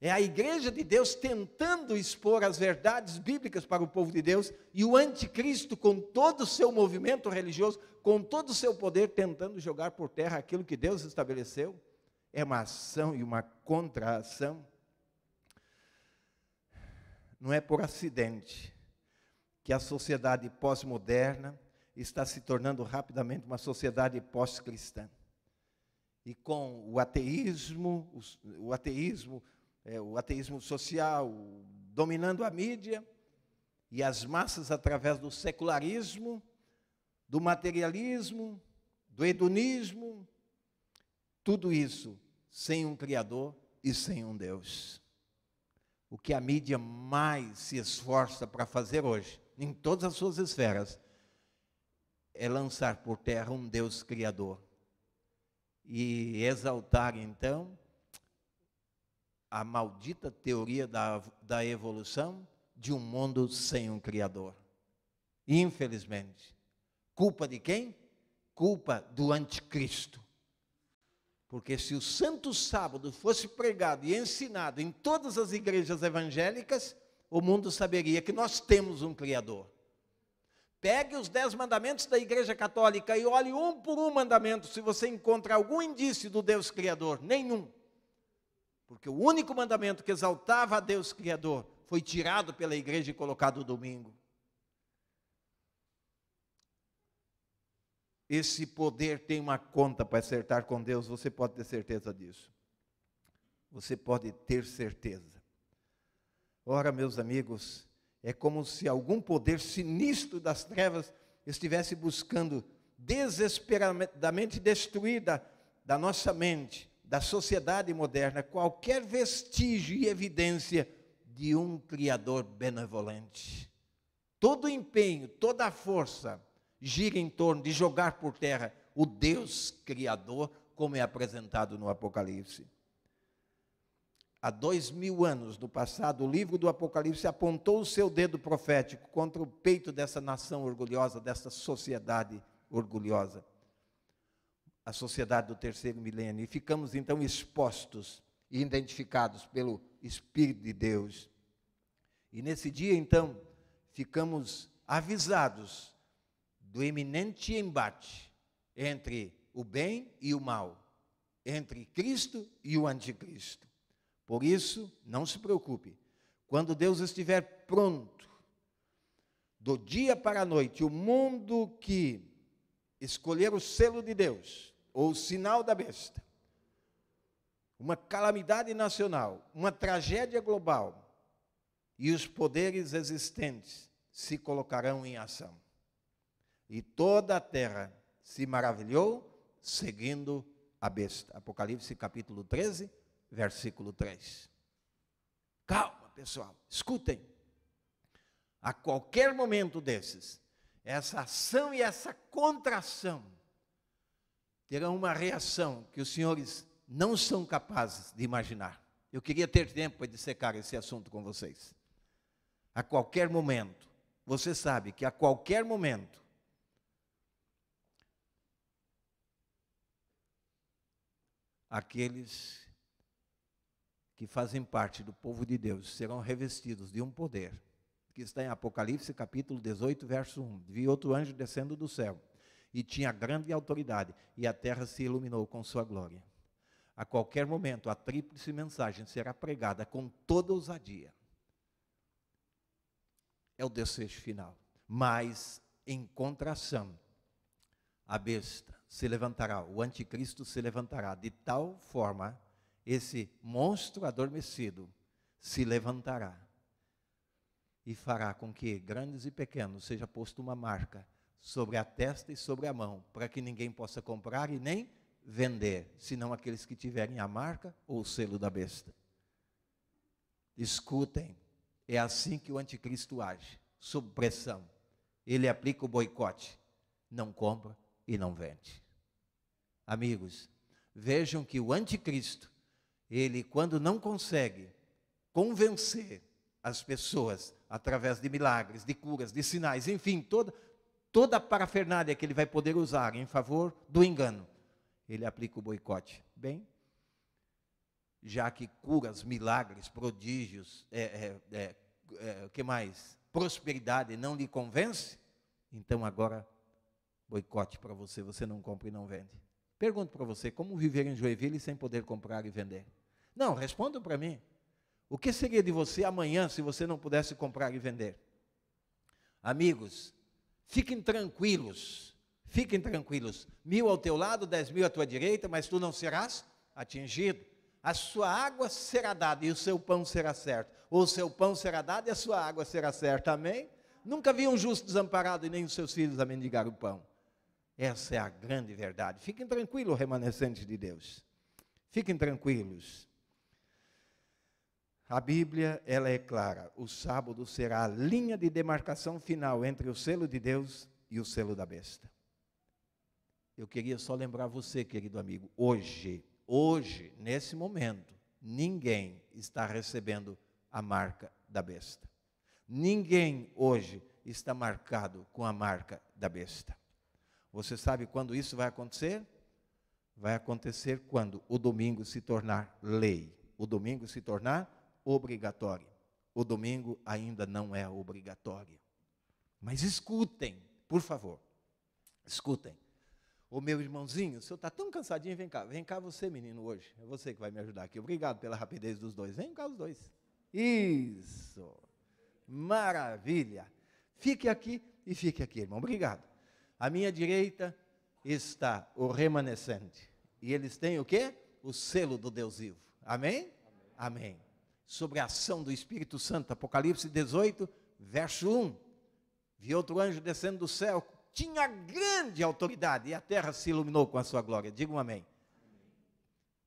é a igreja de Deus tentando expor as verdades bíblicas para o povo de Deus, e o anticristo com todo o seu movimento religioso, com todo o seu poder, tentando jogar por terra aquilo que Deus estabeleceu. É uma ação e uma contra-ação. Não é por acidente que a sociedade pós-moderna está se tornando rapidamente uma sociedade pós-cristã. E com o ateísmo social dominando a mídia, e as massas através do secularismo, do materialismo, do hedonismo, tudo isso sem um Criador e sem um Deus. O que a mídia mais se esforça para fazer hoje, em todas as suas esferas, é lançar por terra um Deus Criador. E exaltar, então, a maldita teoria da evolução de um mundo sem um Criador. Infelizmente. Culpa de quem? Culpa do anticristo. Porque se o Santo Sábado fosse pregado e ensinado em todas as igrejas evangélicas, o mundo saberia que nós temos um Criador. Pegue os 10 mandamentos da Igreja Católica e olhe um por um mandamento se você encontra algum indício do Deus Criador. Nenhum. Porque o único mandamento que exaltava a Deus Criador foi tirado pela igreja e colocado no domingo. Esse poder tem uma conta para acertar com Deus, você pode ter certeza disso. Você pode ter certeza. Ora, meus amigos, é como se algum poder sinistro das trevas estivesse buscando desesperadamente destruir da nossa mente, da sociedade moderna, qualquer vestígio e evidência de um Criador benevolente. Todo o empenho, toda a força gira em torno de jogar por terra o Deus Criador, como é apresentado no Apocalipse. Há 2000 anos no passado, o livro do Apocalipse apontou o seu dedo profético contra o peito dessa nação orgulhosa, dessa sociedade orgulhosa. A sociedade do terceiro milênio. E ficamos então expostos e identificados pelo Espírito de Deus. E nesse dia então, ficamos avisados do iminente embate entre o bem e o mal, entre Cristo e o anticristo. Por isso, não se preocupe, quando Deus estiver pronto, do dia para a noite, o mundo que escolher o selo de Deus, ou o sinal da besta, uma calamidade nacional, uma tragédia global, e os poderes existentes se colocarão em ação. E toda a terra se maravilhou seguindo a besta. Apocalipse capítulo 13, versículo 3. Calma, pessoal, escutem. A qualquer momento desses, essa ação e essa contração terão uma reação que os senhores não são capazes de imaginar. Eu queria ter tempo para dissecar esse assunto com vocês. A qualquer momento, você sabe que a qualquer momento, aqueles que fazem parte do povo de Deus serão revestidos de um poder, que está em Apocalipse capítulo 18, verso 1. Vi outro anjo descendo do céu, e tinha grande autoridade, e a terra se iluminou com sua glória. A qualquer momento, a tríplice mensagem será pregada com toda ousadia. É o desfecho final. Mas, em contração, a besta se levantará, o anticristo se levantará, de tal forma, esse monstro adormecido se levantará e fará com que grandes e pequenos seja posto uma marca sobre a testa e sobre a mão, para que ninguém possa comprar e nem vender, senão aqueles que tiverem a marca ou o selo da besta. Escutem, é assim que o anticristo age, sob pressão. Ele aplica o boicote, não compra e não vende. Amigos, vejam que o anticristo, ele quando não consegue convencer as pessoas através de milagres, de curas, de sinais, enfim, toda a parafernália que ele vai poder usar em favor do engano, ele aplica o boicote. Bem, já que curas, milagres, prodígios, o que mais? Prosperidade não lhe convence, então agora boicote para você, você não compra e não vende. Pergunto para você, como viver em Joinville sem poder comprar e vender? Não, responda para mim. O que seria de você amanhã se você não pudesse comprar e vender? Amigos, fiquem tranquilos. 1.000 ao teu lado, 10.000 à tua direita, mas tu não serás atingido. A sua água será dada e o seu pão será certo. Ou o seu pão será dado e a sua água será certa. Amém? Nunca vi um justo desamparado e nem os seus filhos a mendigar o pão. Essa é a grande verdade. Fiquem tranquilos, remanescentes de Deus. Fiquem tranquilos. A Bíblia, ela é clara. O sábado será a linha de demarcação final entre o selo de Deus e o selo da besta. Eu queria só lembrar você, querido amigo, hoje, nesse momento, ninguém está recebendo a marca da besta. Ninguém hoje está marcado com a marca da besta. Você sabe quando isso vai acontecer? Vai acontecer quando o domingo se tornar lei. O domingo se tornar obrigatório. O domingo ainda não é obrigatório. Mas escutem, por favor. Escutem. Ô meu irmãozinho, o senhor está tão cansadinho, vem cá. Vem cá você, menino, hoje. É você que vai me ajudar aqui. Obrigado pela rapidez dos dois. Vem cá os dois. Isso. Maravilha. Fique aqui e fique aqui, irmão. Obrigado. À minha direita está o remanescente. E eles têm o quê? O selo do Deus vivo. Amém? Amém. Sobre a ação do Espírito Santo, Apocalipse 18, verso 1. Vi outro anjo descendo do céu, tinha grande autoridade, e a terra se iluminou com a sua glória. Diga um amém.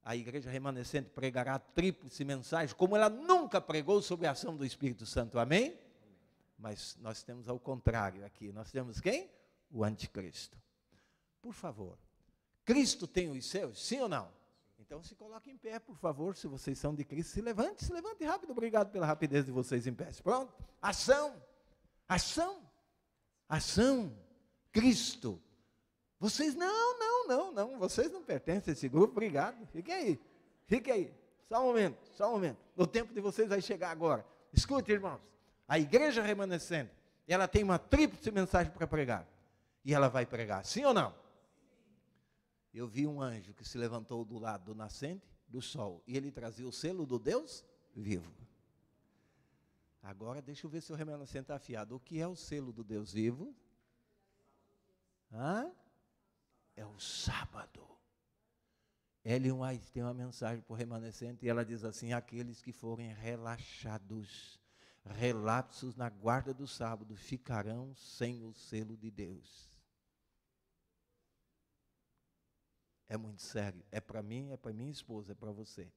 A igreja remanescente pregará a tríplice mensagem, como ela nunca pregou sobre a ação do Espírito Santo. Amém? Mas nós temos ao contrário aqui. Nós temos quem? O anticristo. Por favor. Cristo tem os seus? Sim ou não? Então se coloque em pé, por favor, se vocês são de Cristo. Se levante rápido. Obrigado pela rapidez de vocês em pé. Pronto? Ação. Cristo. Vocês não. Vocês não pertencem a esse grupo. Obrigado. Fique aí. Só um momento. O tempo de vocês vai chegar agora. Escute, irmãos. A igreja remanescente, ela tem uma tríplice mensagem para pregar. E ela vai pregar. Sim ou não? Eu vi um anjo que se levantou do lado do nascente do sol. E ele trazia o selo do Deus vivo. Agora deixa eu ver se o remanescente está afiado. O que é o selo do Deus vivo? É o sábado. Ellen White tem uma mensagem para o remanescente e ela diz assim: aqueles que forem relaxados, relapsos na guarda do sábado, ficarão sem o selo de Deus. É muito sério. É para mim, é para minha esposa, é para você.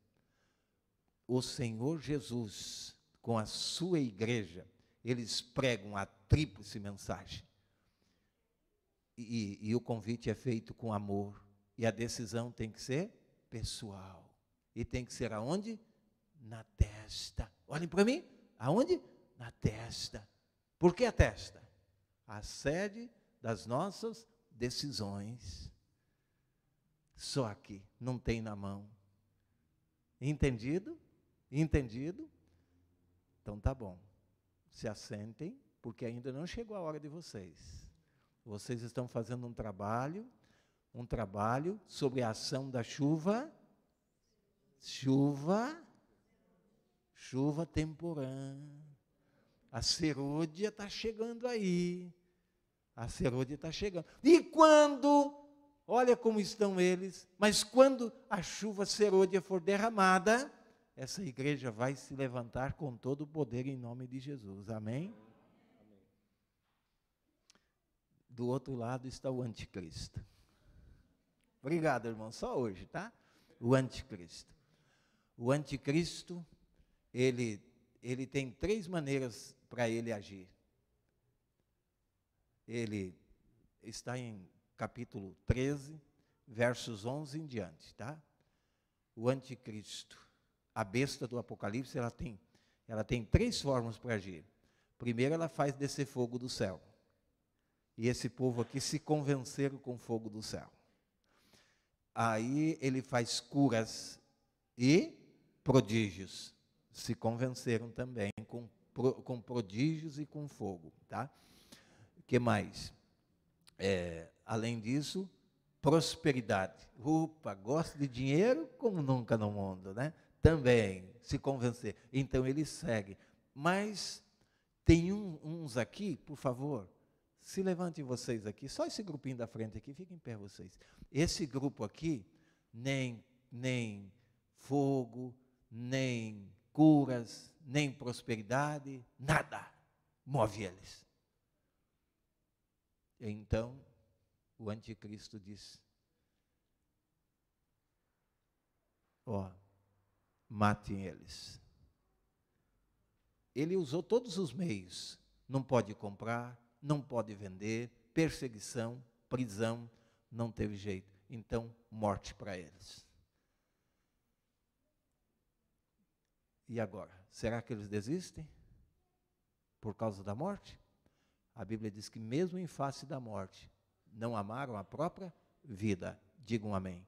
O Senhor Jesus, com a sua igreja, eles pregam a tríplice mensagem. E o convite é feito com amor. E a decisão tem que ser pessoal. E tem que ser aonde? Na testa. Olhem para mim. Aonde? Na testa. Por que a testa? A sede das nossas decisões. Só aqui, não tem na mão. Entendido? Entendido? Então tá bom. Se assentem, porque ainda não chegou a hora de vocês. Vocês estão fazendo um trabalho sobre a ação da chuva temporã. A serôdia está chegando aí. A serôdia está chegando. E quando, olha como estão eles, mas quando a chuva serôdia for derramada, essa igreja vai se levantar com todo o poder em nome de Jesus. Amém? Do outro lado está o anticristo. Obrigado, irmão, só hoje, tá? O anticristo. O anticristo, ele tem 3 maneiras para ele agir. Ele está em capítulo 13, versos 11 em diante, tá? O anticristo, a besta do Apocalipse, ela tem 3 formas para agir. Primeiro, ela faz descer fogo do céu. E esse povo aqui se convenceram com o fogo do céu. Aí ele faz curas e prodígios. Se convenceram também com prodígios e com fogo, tá? O que mais? Além disso, prosperidade. Opa, gosta de dinheiro como nunca no mundo, né? Também se convencer. Então ele segue. Mas tem uns aqui, por favor, se levantem vocês aqui, só esse grupinho da frente aqui, fiquem em pé vocês. Esse grupo aqui, nem fogo, nem curas, nem prosperidade, nada move eles. Então, o anticristo diz: matem eles. Ele usou todos os meios, não pode comprar, não pode vender, perseguição, prisão, não teve jeito. Então, morte para eles. E agora? Será que eles desistem? Por causa da morte? A Bíblia diz que mesmo em face da morte, não amaram a própria vida. Digam amém.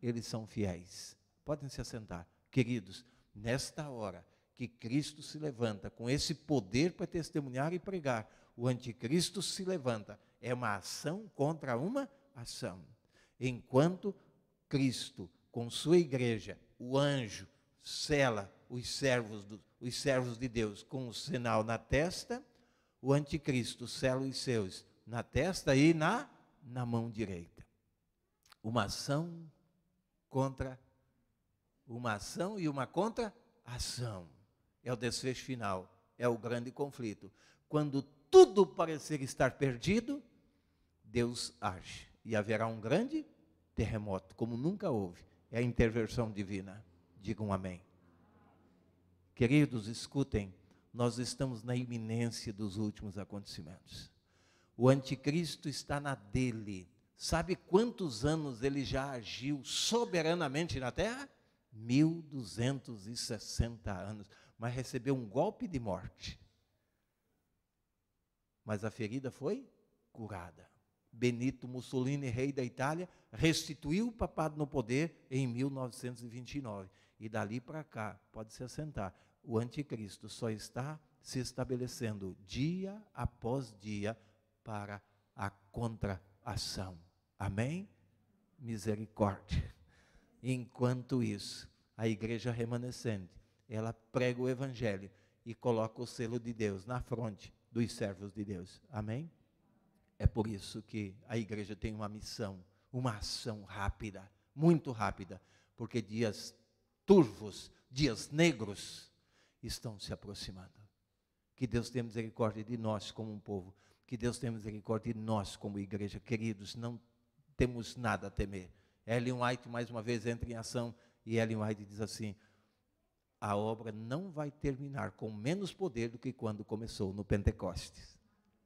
Eles são fiéis. Podem se assentar. Queridos, nesta hora que Cristo se levanta com esse poder para testemunhar e pregar, o anticristo se levanta. É uma ação contra uma ação. Enquanto Cristo, com sua igreja, o anjo, sela os servos de Deus com o sinal na testa, o anticristo sela os seus na testa e na mão direita. Uma ação e uma contra-ação. É o desfecho final, é o grande conflito. Quando tudo parecer estar perdido, Deus age. E haverá um grande terremoto, como nunca houve. É a intervenção divina. Digam amém. Queridos, escutem, nós estamos na iminência dos últimos acontecimentos. O anticristo está na dele. Sabe quantos anos ele já agiu soberanamente na terra? 1260 anos. Mas recebeu um golpe de morte. Mas a ferida foi curada. Benito Mussolini, rei da Itália, restituiu o papado no poder em 1929. E dali para cá, pode se assentar, o anticristo só está se estabelecendo dia após dia para a contra-ação. Amém? Misericórdia. Enquanto isso, a igreja remanescente, ela prega o evangelho e coloca o selo de Deus na fronte dos servos de Deus. Amém? É por isso que a igreja tem uma missão, uma ação rápida, muito rápida, porque dias turvos, dias negros estão se aproximando. Que Deus tenha misericórdia de nós como um povo, que Deus tenha misericórdia de nós como igreja. Queridos, não temos nada a temer. Ellen White mais uma vez entra em ação, e Ellen White diz assim: a obra não vai terminar com menos poder do que quando começou no Pentecostes,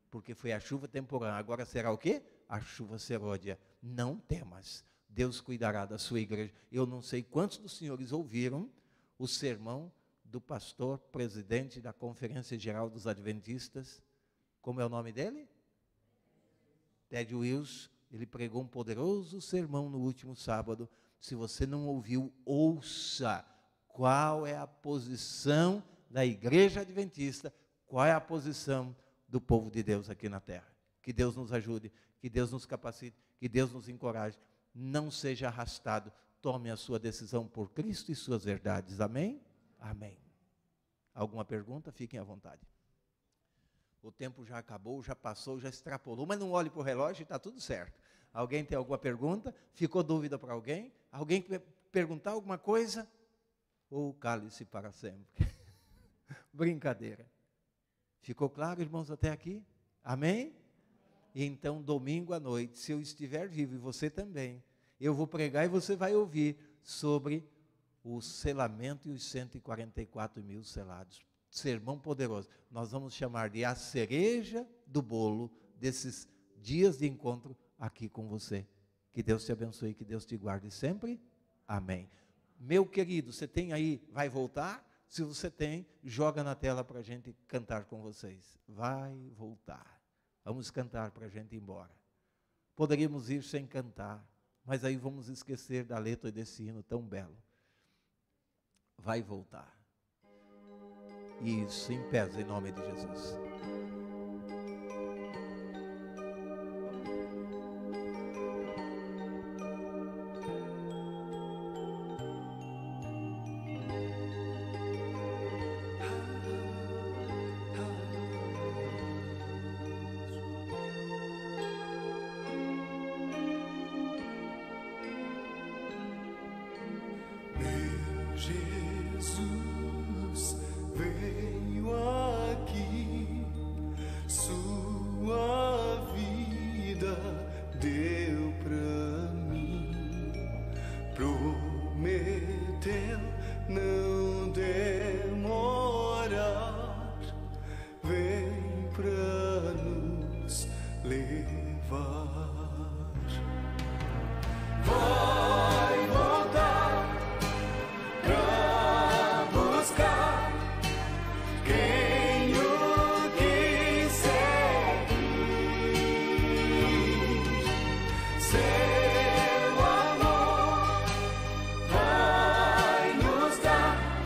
porque foi a chuva temporânea, agora será o quê? A chuva serôdia. Não temas, Deus cuidará da sua igreja. Eu não sei quantos dos senhores ouviram o sermão do pastor presidente da Conferência Geral dos Adventistas, como é o nome dele? Ted Wilson. Ele pregou um poderoso sermão no último sábado. Se você não ouviu, ouça. Qual é a posição da igreja adventista? Qual é a posição do povo de Deus aqui na terra? Que Deus nos ajude, que Deus nos capacite, que Deus nos encoraje. Não seja arrastado. Tome a sua decisão por Cristo e suas verdades. Amém? Amém. Alguma pergunta? Fiquem à vontade. O tempo já acabou, já passou, já extrapolou, mas não olhe para o relógio e está tudo certo. Alguém tem alguma pergunta? Ficou dúvida para alguém? Alguém quer perguntar alguma coisa? Ou cale-se para sempre. Brincadeira. Ficou claro, irmãos, até aqui? Amém? Então, domingo à noite, se eu estiver vivo e você também, eu vou pregar e você vai ouvir sobre o selamento e os 144 mil selados. Sermão poderoso. Nós vamos chamar de a cereja do bolo desses dias de encontro aqui com você. Que Deus te abençoe, que Deus te guarde sempre. Amém. Meu querido, você tem aí, vai voltar? Se você tem, joga na tela para a gente cantar com vocês. Vai voltar. Vamos cantar para a gente ir embora. Poderíamos ir sem cantar, mas aí vamos esquecer da letra desse hino tão belo. Vai voltar. Isso, em pés, em nome de Jesus. Seu amor vai nos dar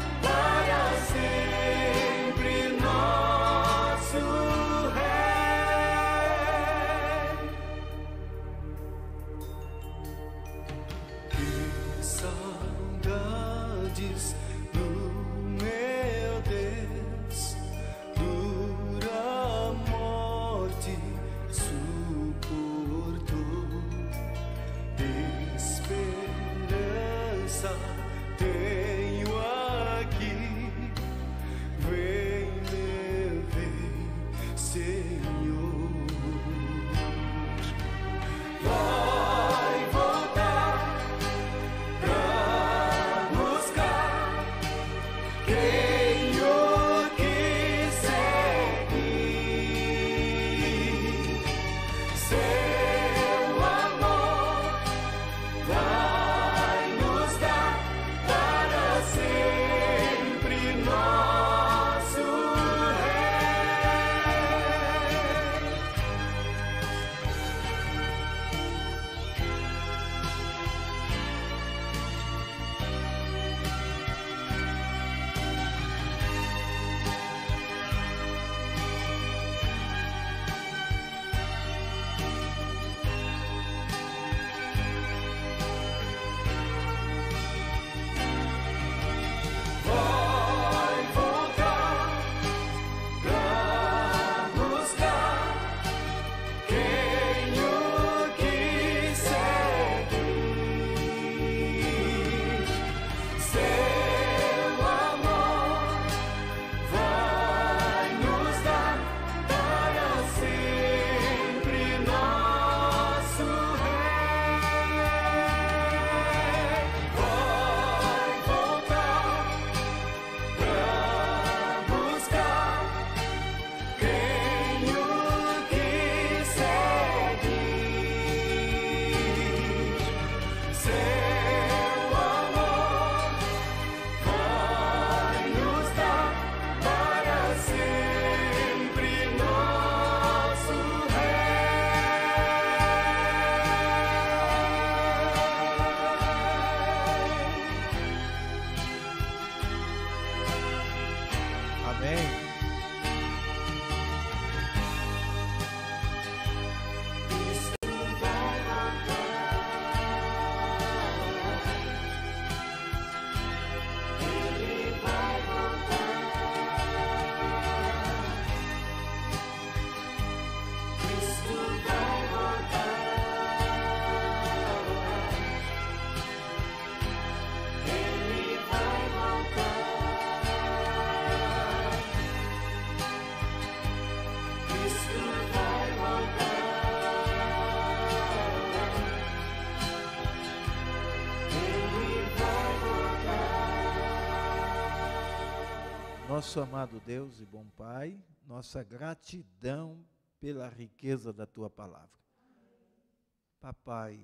Nosso amado Deus e bom Pai, nossa gratidão pela riqueza da Tua palavra. Papai,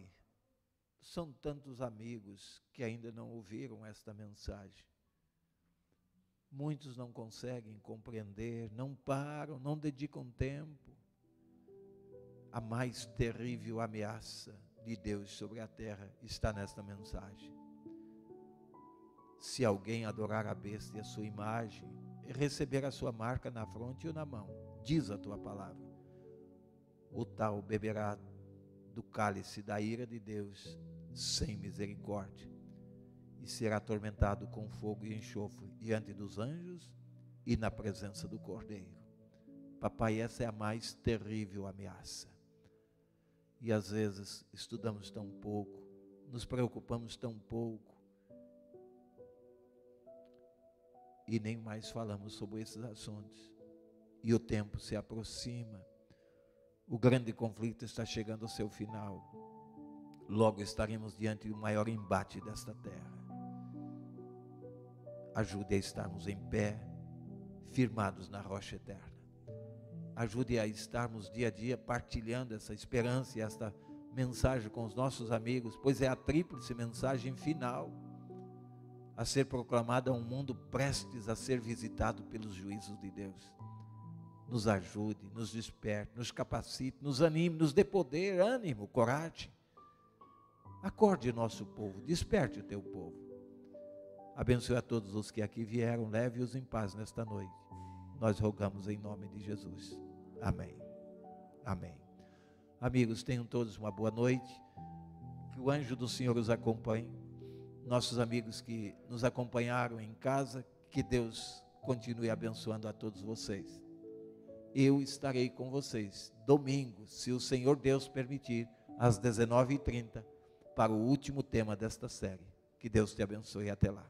são tantos amigos que ainda não ouviram esta mensagem. Muitos não conseguem compreender, não param, não dedicam tempo. A mais terrível ameaça de Deus sobre a terra está nesta mensagem. Se alguém adorar a besta e a sua imagem, e receber a sua marca na fronte ou na mão, diz a tua palavra, o tal beberá do cálice da ira de Deus sem misericórdia, e será atormentado com fogo e enxofre diante dos anjos e na presença do Cordeiro. Papai, essa é a mais terrível ameaça. E às vezes estudamos tão pouco, nos preocupamos tão pouco, e nem mais falamos sobre esses assuntos. E o tempo se aproxima. O grande conflito está chegando ao seu final. Logo estaremos diante do maior embate desta terra. Ajude a estarmos em pé, firmados na rocha eterna. Ajude a estarmos dia a dia partilhando essa esperança e esta mensagem com os nossos amigos, pois é a tríplice mensagem final a ser proclamada a um mundo prestes a ser visitado pelos juízos de Deus. Nos ajude, nos desperte, nos capacite, nos anime, nos dê poder, ânimo, coragem. Acorde nosso povo, desperte o teu povo. Abençoe a todos os que aqui vieram, leve-os em paz nesta noite. Nós rogamos em nome de Jesus. Amém. Amém. Amigos, tenham todos uma boa noite. Que o anjo do Senhor os acompanhe. Nossos amigos que nos acompanharam em casa, que Deus continue abençoando a todos vocês. Eu estarei com vocês domingo, se o Senhor Deus permitir, às 19h30, para o último tema desta série. Que Deus te abençoe e até lá.